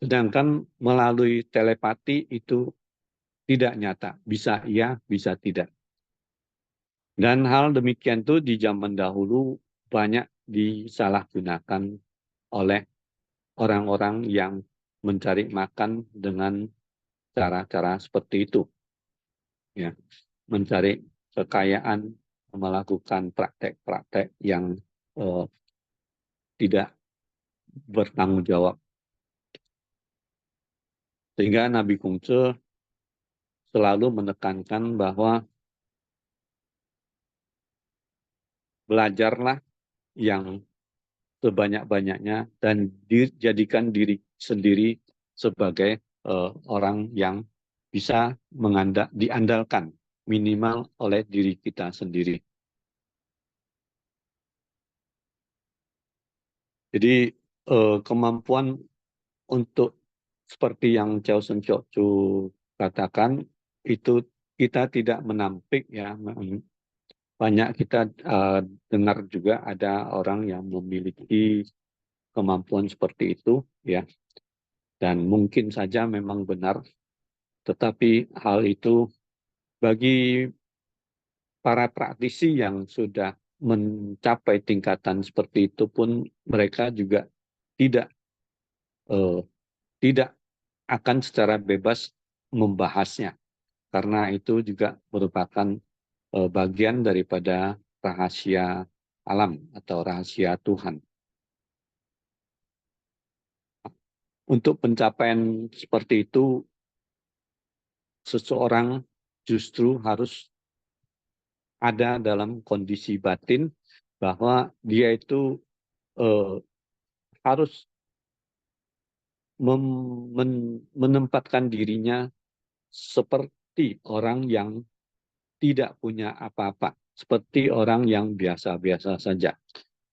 Sedangkan melalui telepati itu tidak nyata. Bisa iya, bisa tidak. Dan hal demikian itu di zaman dahulu banyak disalahgunakan oleh orang-orang yang mencari makan dengan cara-cara seperti itu. Ya, mencari kekayaan, melakukan praktek-praktek yang tidak bertanggung jawab. Sehingga Nabi Kungce selalu menekankan bahwa belajarlah yang sebanyak-banyaknya dan dijadikan diri sendiri sebagai orang yang bisa diandalkan minimal oleh diri kita sendiri. Jadi kemampuan untuk seperti yang Chow Sen Chok Chu katakan itu kita tidak menampik ya. Banyak kita dengar juga ada orang yang memiliki kemampuan seperti itu ya. Dan mungkin saja memang benar, tetapi hal itu bagi para praktisi yang sudah mencapai tingkatan seperti itu pun mereka juga tidak tidak akan secara bebas membahasnya karena itu juga merupakan bagian daripada rahasia alam atau rahasia Tuhan. Untuk pencapaian seperti itu, seseorang justru harus ada dalam kondisi batin bahwa dia itu harus menempatkan dirinya seperti orang yang tidak punya apa-apa, seperti orang yang biasa-biasa saja.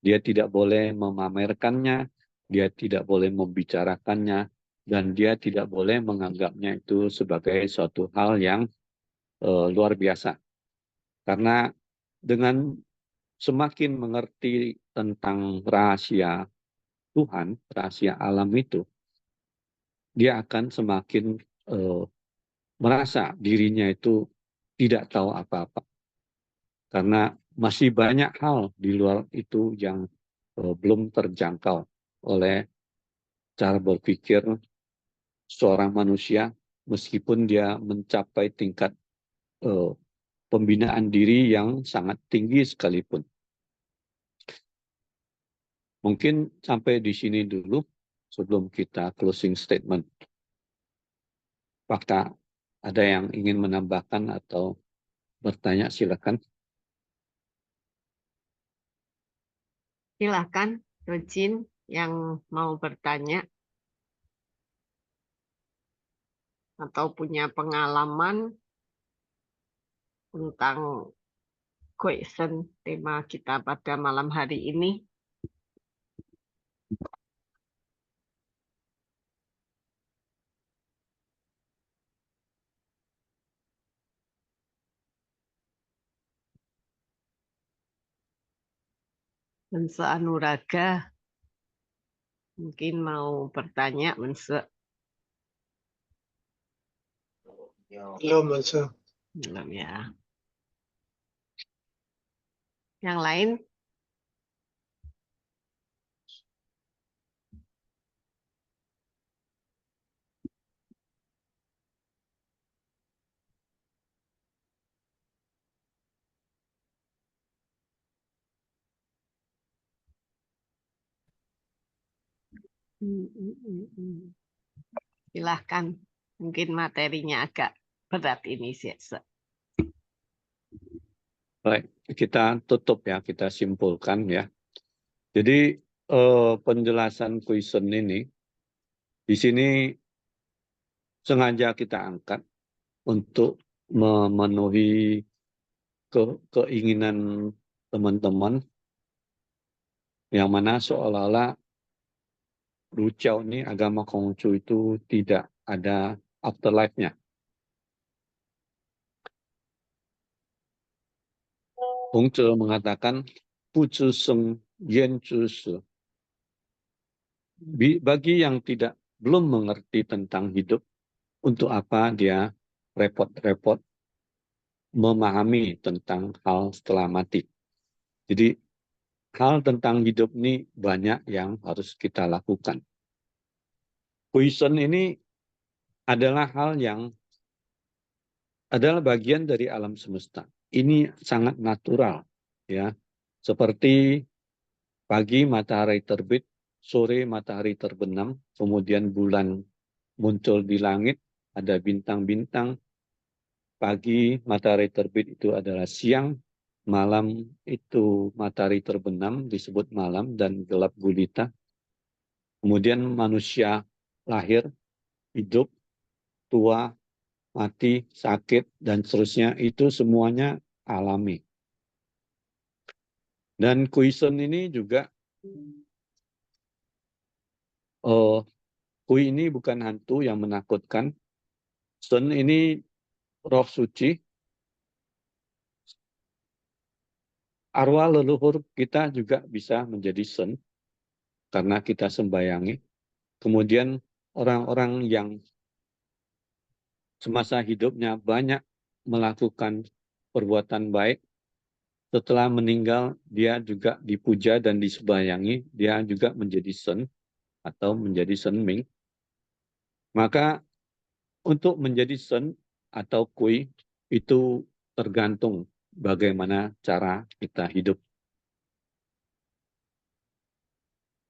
Dia tidak boleh memamerkannya, dia tidak boleh membicarakannya, dan dia tidak boleh menganggapnya itu sebagai suatu hal yang luar biasa. Karena dengan semakin mengerti tentang rahasia Tuhan, rahasia alam itu, dia akan semakin merasa dirinya itu tidak tahu apa-apa. Karena masih banyak hal di luar itu yang belum terjangkau oleh cara berpikir seorang manusia meskipun dia mencapai tingkat pembinaan diri yang sangat tinggi sekalipun. Mungkin sampai di sini dulu sebelum kita closing statement. Apakah ada yang ingin menambahkan atau bertanya, silakan. Silakan, Rojin yang mau bertanya atau punya pengalaman tentang question tema kita pada malam hari ini. Mense Anuraga mungkin mau bertanya, Mense. Belum, Mense. Belum ya. Yang lain? Silahkan, mungkin materinya agak berat ini sih. Baik, kita tutup ya, kita simpulkan ya. Jadi penjelasan question ini di sini sengaja kita angkat untuk memenuhi keinginan teman-teman yang mana seolah-olah Luciao ini agama Konghucu itu tidak ada afterlife-nya. Konghucu mengatakan Puzi Seng Yan Zhi Shi. Bagi yang belum mengerti tentang hidup, untuk apa dia repot-repot memahami tentang hal setelah mati. Jadi hal tentang hidup ini banyak yang harus kita lakukan. Question ini adalah hal yang adalah bagian dari alam semesta. Ini sangat natural, ya. Seperti pagi matahari terbit, sore matahari terbenam, kemudian bulan muncul di langit, ada bintang-bintang. Pagi matahari terbit itu adalah siang, malam itu matahari terbenam disebut malam dan gelap gulita. Kemudian manusia lahir, hidup, tua, mati, sakit, dan seterusnya, itu semuanya alami. Dan Kui-Sun ini juga, Kui ini bukan hantu yang menakutkan. Sun ini roh suci. Arwah leluhur kita juga bisa menjadi Sun, karena kita sembayangi. Kemudian orang-orang yang semasa hidupnya banyak melakukan perbuatan baik, setelah meninggal dia juga dipuja dan disembayangi, dia juga menjadi Sun atau menjadi Sun Ming. Maka untuk menjadi Sun atau Kui itu tergantung bagaimana cara kita hidup.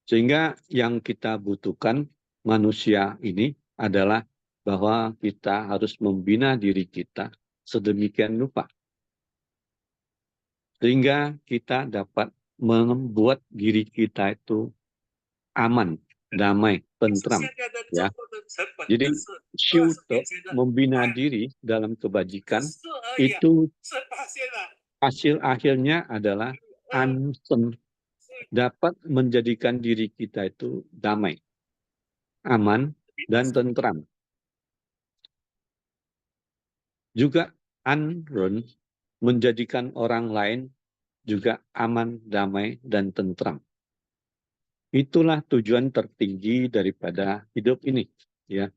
Sehingga yang kita butuhkan manusia ini adalah bahwa kita harus membina diri kita sedemikian rupa, sehingga kita dapat membuat diri kita itu aman, damai, tentram. Ya. Jadi Shuto membina diri dalam kebajikan itu hasil akhirnya adalah Ansen, dapat menjadikan diri kita itu damai, aman, dan tentram. Juga Anren menjadikan orang lain juga aman, damai, dan tentram. Itulah tujuan tertinggi daripada hidup ini. Ya,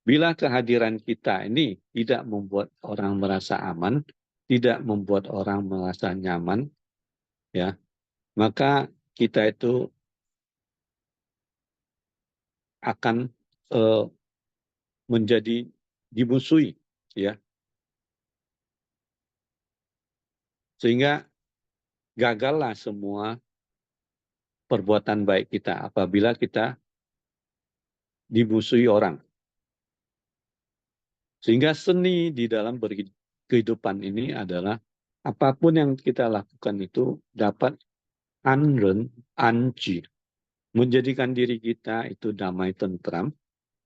bila kehadiran kita ini tidak membuat orang merasa aman, tidak membuat orang merasa nyaman, ya, maka kita itu akan menjadi dimusuhi, ya, sehingga gagallah semua perbuatan baik kita apabila kita dimusuhi orang. Sehingga seni di dalam kehidupan ini adalah apapun yang kita lakukan itu dapat anren, anji, menjadikan diri kita itu damai tentram,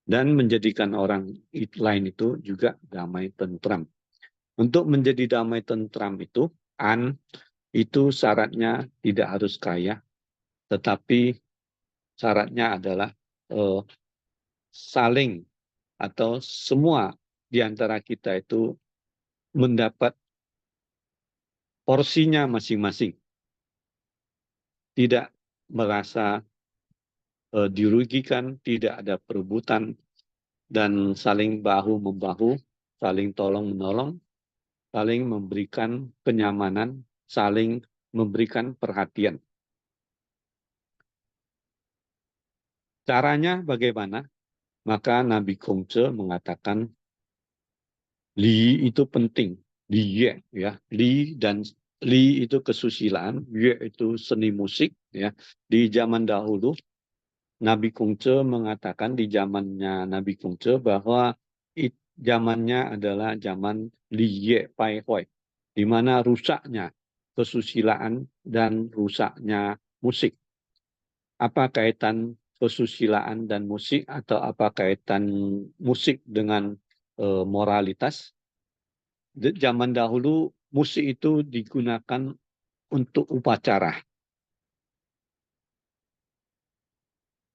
dan menjadikan orang lain itu juga damai tentram. Untuk menjadi damai tentram itu, itu syaratnya tidak harus kaya, tetapi syaratnya adalah saling atau semua di antara kita itu mendapat porsinya masing-masing. Tidak merasa dirugikan, tidak ada perebutan, dan saling bahu-membahu, saling tolong-menolong, saling memberikan kenyamanan, saling memberikan perhatian. Caranya bagaimana? Maka Nabi Kongce mengatakan, Li itu penting, Li ya, Li dan Li itu kesusilaan, Yue itu seni musik, ya. Di zaman dahulu Nabi Kongce mengatakan di zamannya Nabi Kongce bahwa zamannya adalah zaman Li Ye Pai Hoi, di mana rusaknya kesusilaan dan rusaknya musik. Apa kaitan kesusilaan dan musik, atau apa kaitan musik dengan moralitas? Zaman dahulu musik itu digunakan untuk upacara.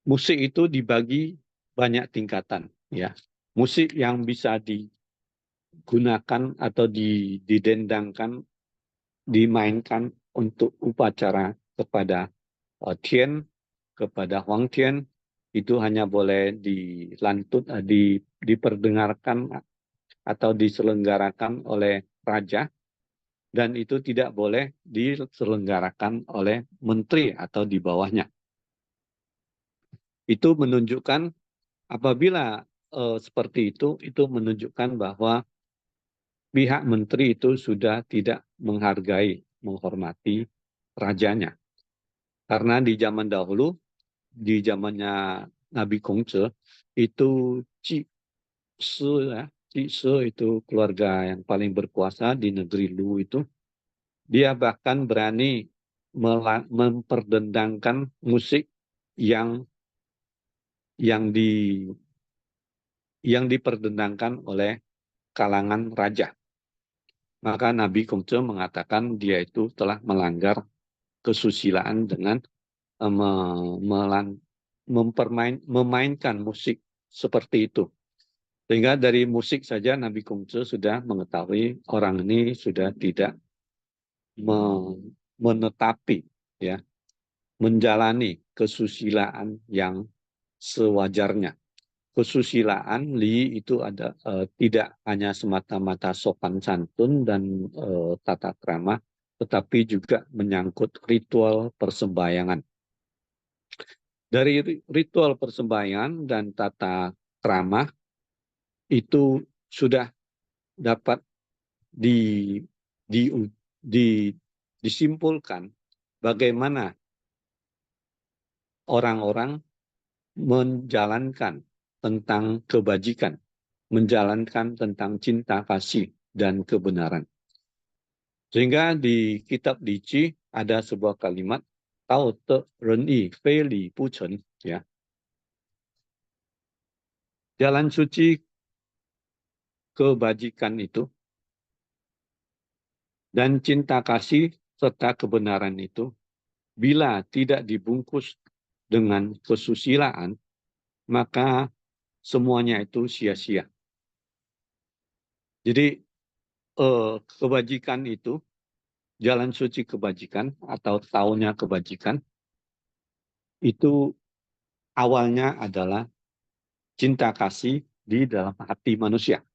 Musik itu dibagi banyak tingkatan, ya. Musik yang bisa digunakan atau didendangkan, dimainkan untuk upacara kepada Tian, kepada Huang Tian, itu hanya boleh diperdengarkan atau diselenggarakan oleh raja, dan itu tidak boleh diselenggarakan oleh menteri atau di bawahnya. Itu menunjukkan apabila seperti itu menunjukkan bahwa pihak menteri itu sudah tidak menghargai, menghormati rajanya. Karena di zaman dahulu, di zamannya Nabi Kongce, itu Ci Se itu keluarga yang paling berkuasa di negeri Lu itu, dia bahkan berani memperdendangkan musik yang diperdendangkan oleh kalangan raja. Maka Nabi Kongce mengatakan dia itu telah melanggar kesusilaan dengan memainkan musik seperti itu. Sehingga dari musik saja Nabi Kongce sudah mengetahui orang ini sudah tidak menetapi, ya, menjalani kesusilaan yang sewajarnya. Kesusilaan Li itu ada tidak hanya semata-mata sopan santun dan tata krama, tetapi juga menyangkut ritual persembahyangan. Dari ritual persembahyangan dan tata krama itu sudah dapat disimpulkan bagaimana orang-orang menjalankan tentang kebajikan, menjalankan tentang cinta kasih dan kebenaran. Sehingga di kitab Li Qi ada sebuah kalimat, Tao de ren yi fei li bu chen, ya. Jalan suci kebajikan itu dan cinta kasih serta kebenaran itu, bila tidak dibungkus dengan kesusilaan, maka semuanya itu sia-sia. Jadi kebajikan itu, jalan suci kebajikan atau taunya kebajikan, itu awalnya adalah cinta kasih di dalam hati manusia.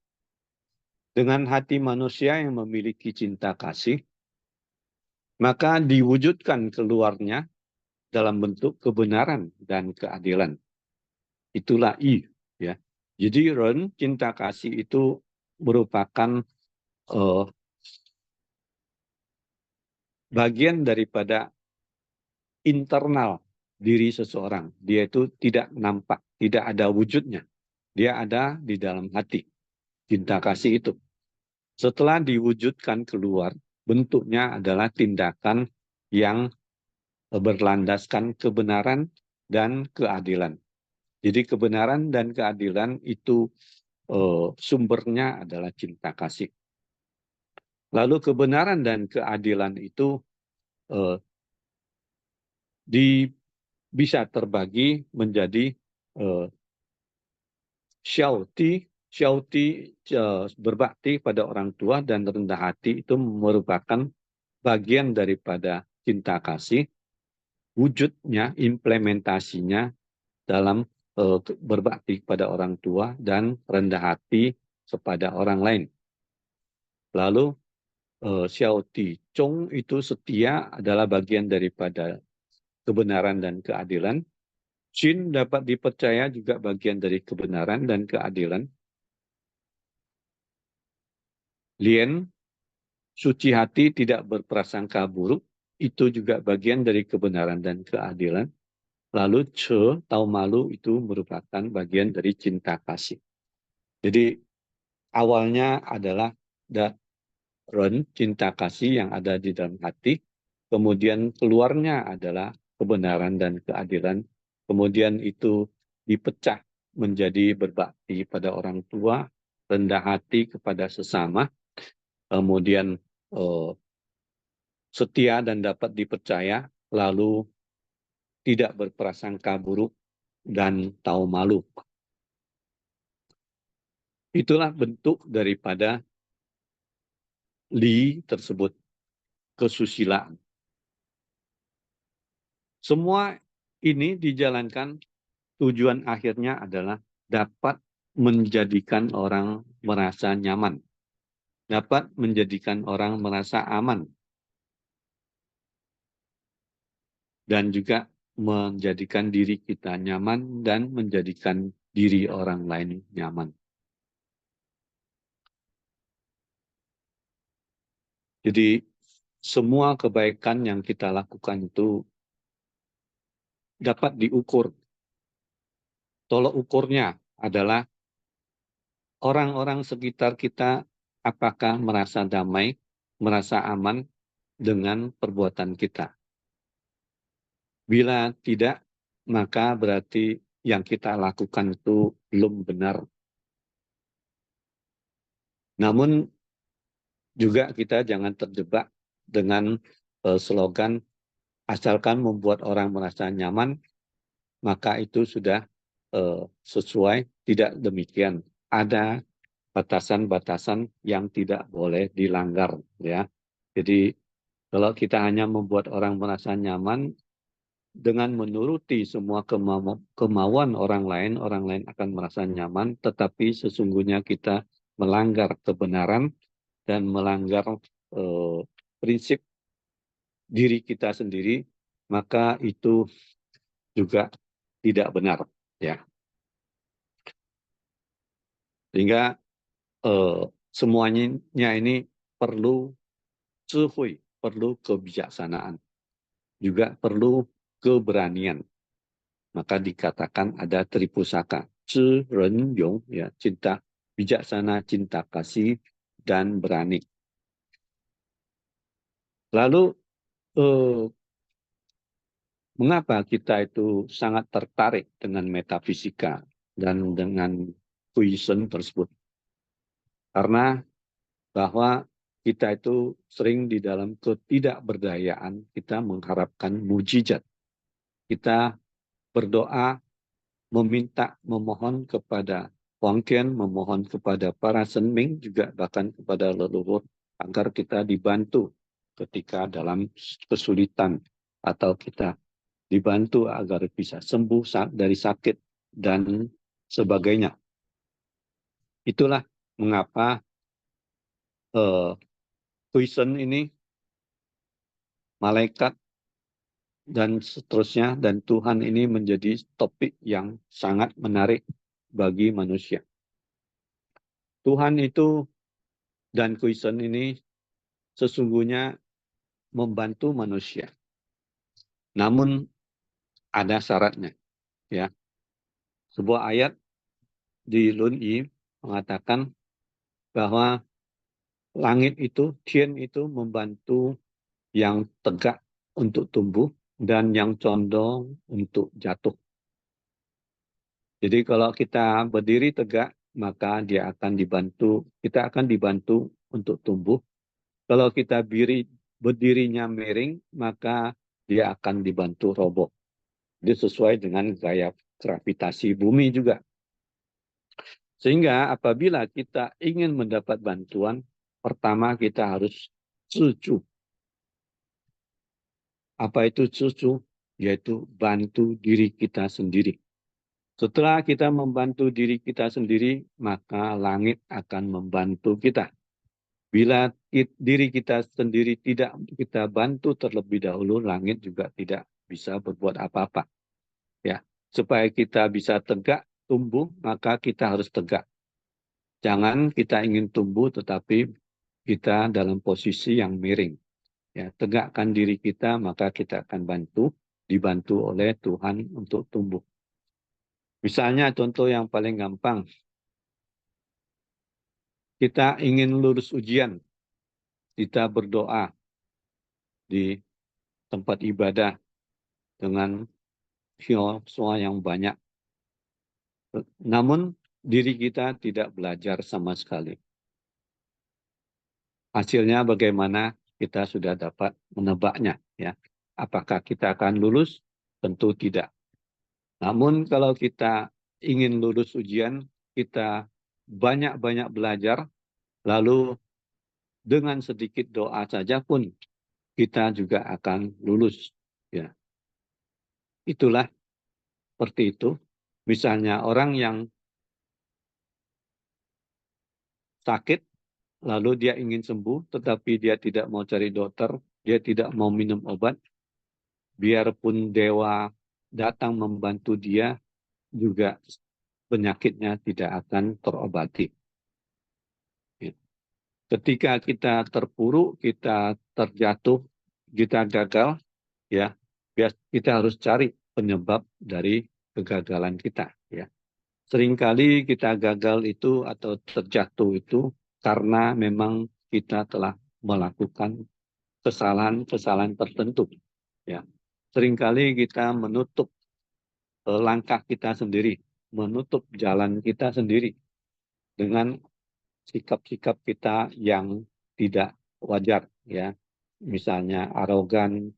Dengan hati manusia yang memiliki cinta kasih, maka diwujudkan keluarnya dalam bentuk kebenaran dan keadilan. Itulah I, ya. Jadi Ren, cinta kasih itu merupakan bagian daripada internal diri seseorang. Dia itu tidak nampak, tidak ada wujudnya. Dia ada di dalam hati. Cinta kasih itu. Setelah diwujudkan keluar, bentuknya adalah tindakan yang berlandaskan kebenaran dan keadilan. Jadi kebenaran dan keadilan itu sumbernya adalah cinta kasih. Lalu kebenaran dan keadilan itu bisa terbagi menjadi xiaoti berbakti pada orang tua, dan rendah hati itu merupakan bagian daripada cinta kasih, wujudnya, implementasinya dalam berbakti pada orang tua dan rendah hati kepada orang lain. Lalu xiaoti chong itu setia adalah bagian daripada kebenaran dan keadilan. Jin dapat dipercaya juga bagian dari kebenaran dan keadilan. Lien, suci hati, tidak berprasangka buruk, itu juga bagian dari kebenaran dan keadilan. Lalu ce, tahu malu itu merupakan bagian dari cinta kasih. Jadi awalnya adalah ren, cinta kasih yang ada di dalam hati. Kemudian keluarnya adalah kebenaran dan keadilan. Kemudian itu dipecah menjadi berbakti pada orang tua, rendah hati kepada sesama, kemudian setia dan dapat dipercaya, lalu tidak berprasangka buruk dan tahu malu. Itulah bentuk daripada li tersebut, kesusilaan. Semua ini dijalankan, tujuan akhirnya adalah dapat menjadikan orang merasa nyaman, dapat menjadikan orang merasa aman, dan juga menjadikan diri kita nyaman dan menjadikan diri orang lain nyaman. Jadi semua kebaikan yang kita lakukan itu dapat diukur. Tolok ukurnya adalah orang-orang sekitar kita apakah merasa damai, merasa aman dengan perbuatan kita. Bila tidak, maka berarti yang kita lakukan itu belum benar. Namun juga kita jangan terjebak dengan slogan asalkan membuat orang merasa nyaman, maka itu sudah sesuai. Tidak demikian. Ada batasan-batasan yang tidak boleh dilanggar, ya. Jadi kalau kita hanya membuat orang merasa nyaman dengan menuruti semua kemauan orang lain akan merasa nyaman, tetapi sesungguhnya kita melanggar kebenaran dan melanggar prinsip diri kita sendiri, maka itu juga tidak benar, ya. Sehingga semuanya ini perlu cehui, perlu kebijaksanaan, juga perlu keberanian. Maka dikatakan ada tripusaka, ci ren yong, ya, cinta bijaksana, cinta kasih, dan berani. Lalu mengapa kita itu sangat tertarik dengan metafisika dan dengan Huizhen tersebut? Karena bahwa kita itu sering di dalam ketidakberdayaan, kita mengharapkan mujizat. Kita berdoa, meminta, memohon kepada Huang Tian, memohon kepada para senming, juga bahkan kepada leluhur, agar kita dibantu ketika dalam kesulitan, atau kita dibantu agar bisa sembuh dari sakit, dan sebagainya. Itulah mengapa Huizhen ini, malaikat, dan seterusnya, dan Tuhan ini menjadi topik yang sangat menarik bagi manusia. Tuhan itu dan Huizhen ini sesungguhnya membantu manusia. Namun ada syaratnya, ya. Sebuah ayat di Lun Yi mengatakan bahwa langit itu, Tian itu membantu yang tegak untuk tumbuh dan yang condong untuk jatuh. Jadi kalau kita berdiri tegak, maka dia akan dibantu, kita akan dibantu untuk tumbuh. Kalau kita berdirinya miring, maka dia akan dibantu roboh. Dia sesuai dengan gaya gravitasi bumi juga. Sehingga apabila kita ingin mendapat bantuan, pertama kita harus cucu. Apa itu cucu? Yaitu bantu diri kita sendiri. Setelah kita membantu diri kita sendiri, maka langit akan membantu kita. Bila diri kita sendiri tidak kita bantu terlebih dahulu, langit juga tidak bisa berbuat apa-apa. Ya, supaya kita bisa tegak, tumbuh, maka kita harus tegak. Jangan kita ingin tumbuh tetapi kita dalam posisi yang miring. Ya, tegakkan diri kita, maka kita akan bantu. dibantu oleh Tuhan untuk tumbuh. Misalnya contoh yang paling gampang, kita ingin lulus ujian, kita berdoa di tempat ibadah dengan semua yang banyak. Namun diri kita tidak belajar sama sekali. Hasilnya bagaimana? Kita sudah dapat menebaknya, ya. Apakah kita akan lulus? Tentu tidak. Namun kalau kita ingin lulus ujian, kita banyak-banyak belajar, lalu dengan sedikit doa saja pun kita juga akan lulus, ya. Itulah seperti itu. Misalnya orang yang sakit, lalu dia ingin sembuh, tetapi dia tidak mau cari dokter, dia tidak mau minum obat, biarpun dewa datang membantu dia, juga penyakitnya tidak akan terobati. Ketika kita terpuruk, kita terjatuh, kita gagal, ya, kita harus cari penyebab dari kegagalan kita, ya. Seringkali kita gagal itu atau terjatuh itu karena memang kita telah melakukan kesalahan-kesalahan tertentu. Ya. Seringkali kita menutup langkah kita sendiri, menutup jalan kita sendiri dengan sikap-sikap kita yang tidak wajar. Ya. Misalnya arogan,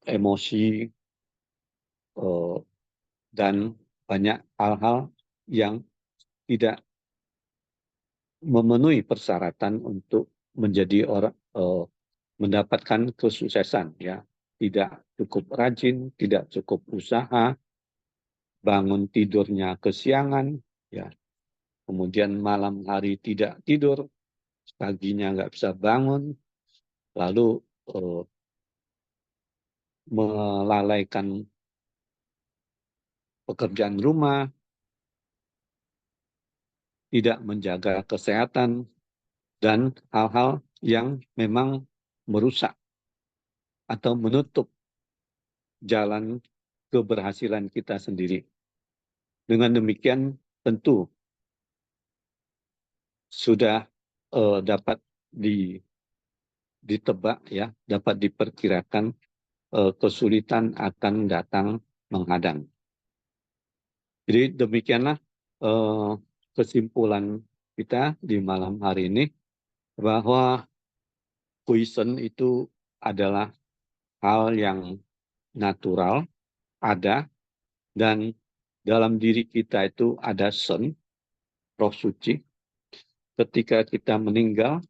emosi, dan banyak hal-hal yang tidak memenuhi persyaratan untuk menjadi orang mendapatkan kesuksesan, ya. Tidak cukup rajin, tidak cukup usaha, bangun tidurnya kesiangan, ya. Kemudian malam hari tidak tidur, paginya nggak bisa bangun, lalu melalaikan pekerjaan rumah, tidak menjaga kesehatan, dan hal-hal yang memang merusak atau menutup jalan keberhasilan kita sendiri. Dengan demikian tentu sudah dapat ditebak, ya, dapat diperkirakan kesulitan akan datang menghadang. Jadi demikianlah kesimpulan kita di malam hari ini, bahwa kuisen itu adalah hal yang natural, ada, dan dalam diri kita itu ada sen, roh suci. Ketika kita meninggal,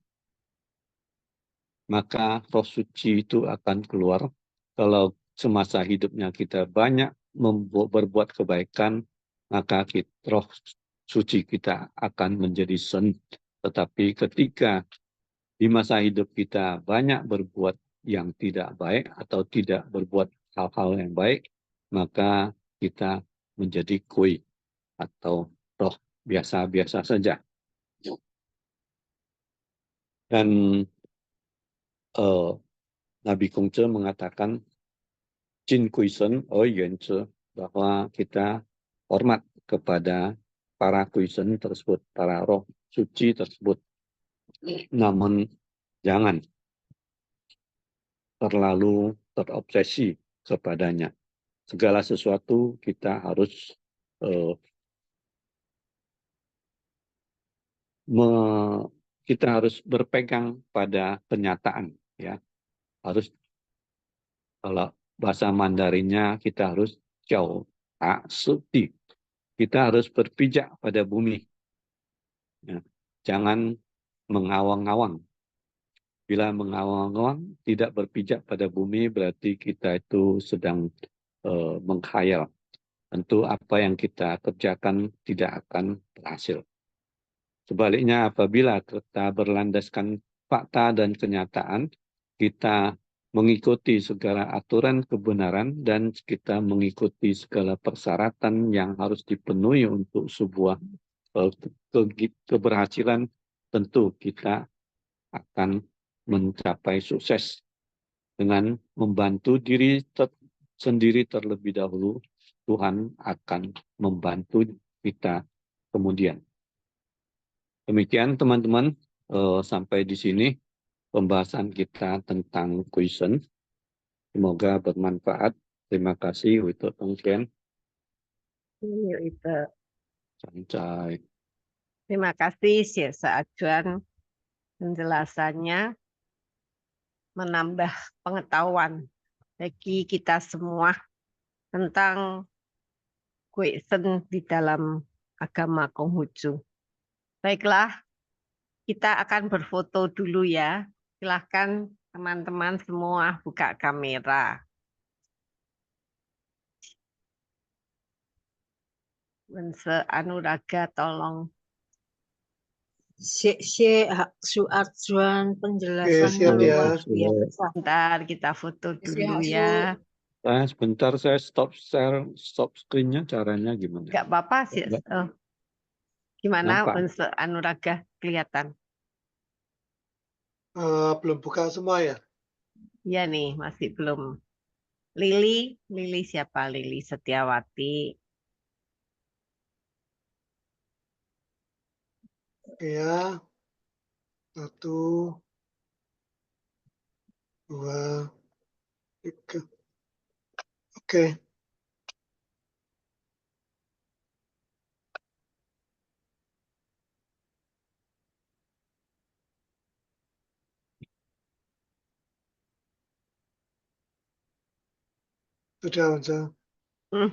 maka roh suci itu akan keluar. Kalau semasa hidupnya kita banyak berbuat kebaikan, maka roh suci kita akan menjadi sen. Tetapi ketika di masa hidup kita banyak berbuat yang tidak baik atau tidak berbuat hal-hal yang baik, maka kita menjadi kui atau roh biasa-biasa saja. Dan Nabi Kongce mengatakan Jin Kuisen Yuanzi, bahwa kita hormat kepada para kuisen tersebut, para roh suci tersebut. Namun jangan terlalu terobsesi kepadanya. Segala sesuatu kita harus kita harus berpegang pada kenyataan, ya. Harus, kalau bahasa Mandarinnya, kita harus jauh tak suti. Kita harus berpijak pada bumi, ya. Jangan mengawang-awang. Bila mengawang-awang, tidak berpijak pada bumi, berarti kita itu sedang mengkhayal. Tentu apa yang kita kerjakan tidak akan berhasil. Sebaliknya, apabila kita berlandaskan fakta dan kenyataan, kita mengikuti segala aturan kebenaran dan kita mengikuti segala persyaratan yang harus dipenuhi untuk sebuah keberhasilan, tentu kita akan mencapai sukses dengan membantu diri sendiri terlebih dahulu, Tuhan akan membantu kita kemudian. Demikian teman-teman, sampai di sini pembahasan kita tentang question. Semoga bermanfaat. Terima kasih untuk Tongken. Itu. Sancai. Terima kasih Syekh Ajuan, penjelasannya menambah pengetahuan bagi kita semua tentang question di dalam agama Konghucu. Baiklah, kita akan berfoto dulu ya. Silahkan teman-teman semua buka kamera. Wense Anuraga tolong. Suarjuan Oke, penjelasannya siap ya. luar biasa. Bentar kita foto dulu ya. Sebentar saya stop screen-nya, caranya gimana? Enggak apa-apa sih. Gimana Nampak? Wense Anuraga kelihatan? Belum buka semua ya? Iya nih, masih belum. Lili siapa? Lili Setiawati. Oke ya. 1, 2, 3. Oke. Sudah.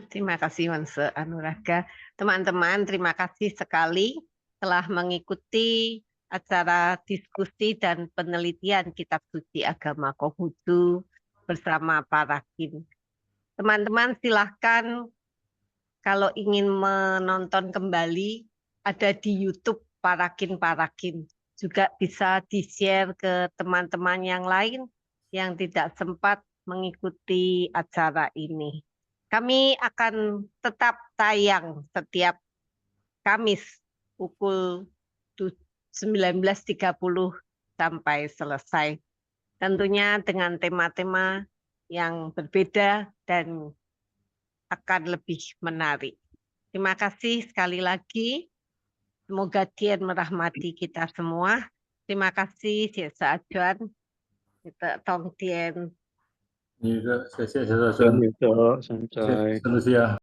Terima kasih Wense Anuraga. Teman-teman, terima kasih sekali telah mengikuti acara diskusi dan penelitian Kitab Suci Agama Konghucu bersama para kin. Teman-teman silahkan kalau ingin menonton kembali ada di YouTube Parakin. Juga bisa di-share ke teman-teman yang lain yang tidak sempat mengikuti acara ini. Kami akan tetap tayang setiap Kamis pukul 19.30 sampai selesai. Tentunya dengan tema-tema yang berbeda dan akan lebih menarik. Terima kasih sekali lagi. Semoga Tuhan merahmati kita semua. Terima kasih, Syekh Ajuan. Kita Tong Tien. Ini ke sesi Sancai. solusi ya.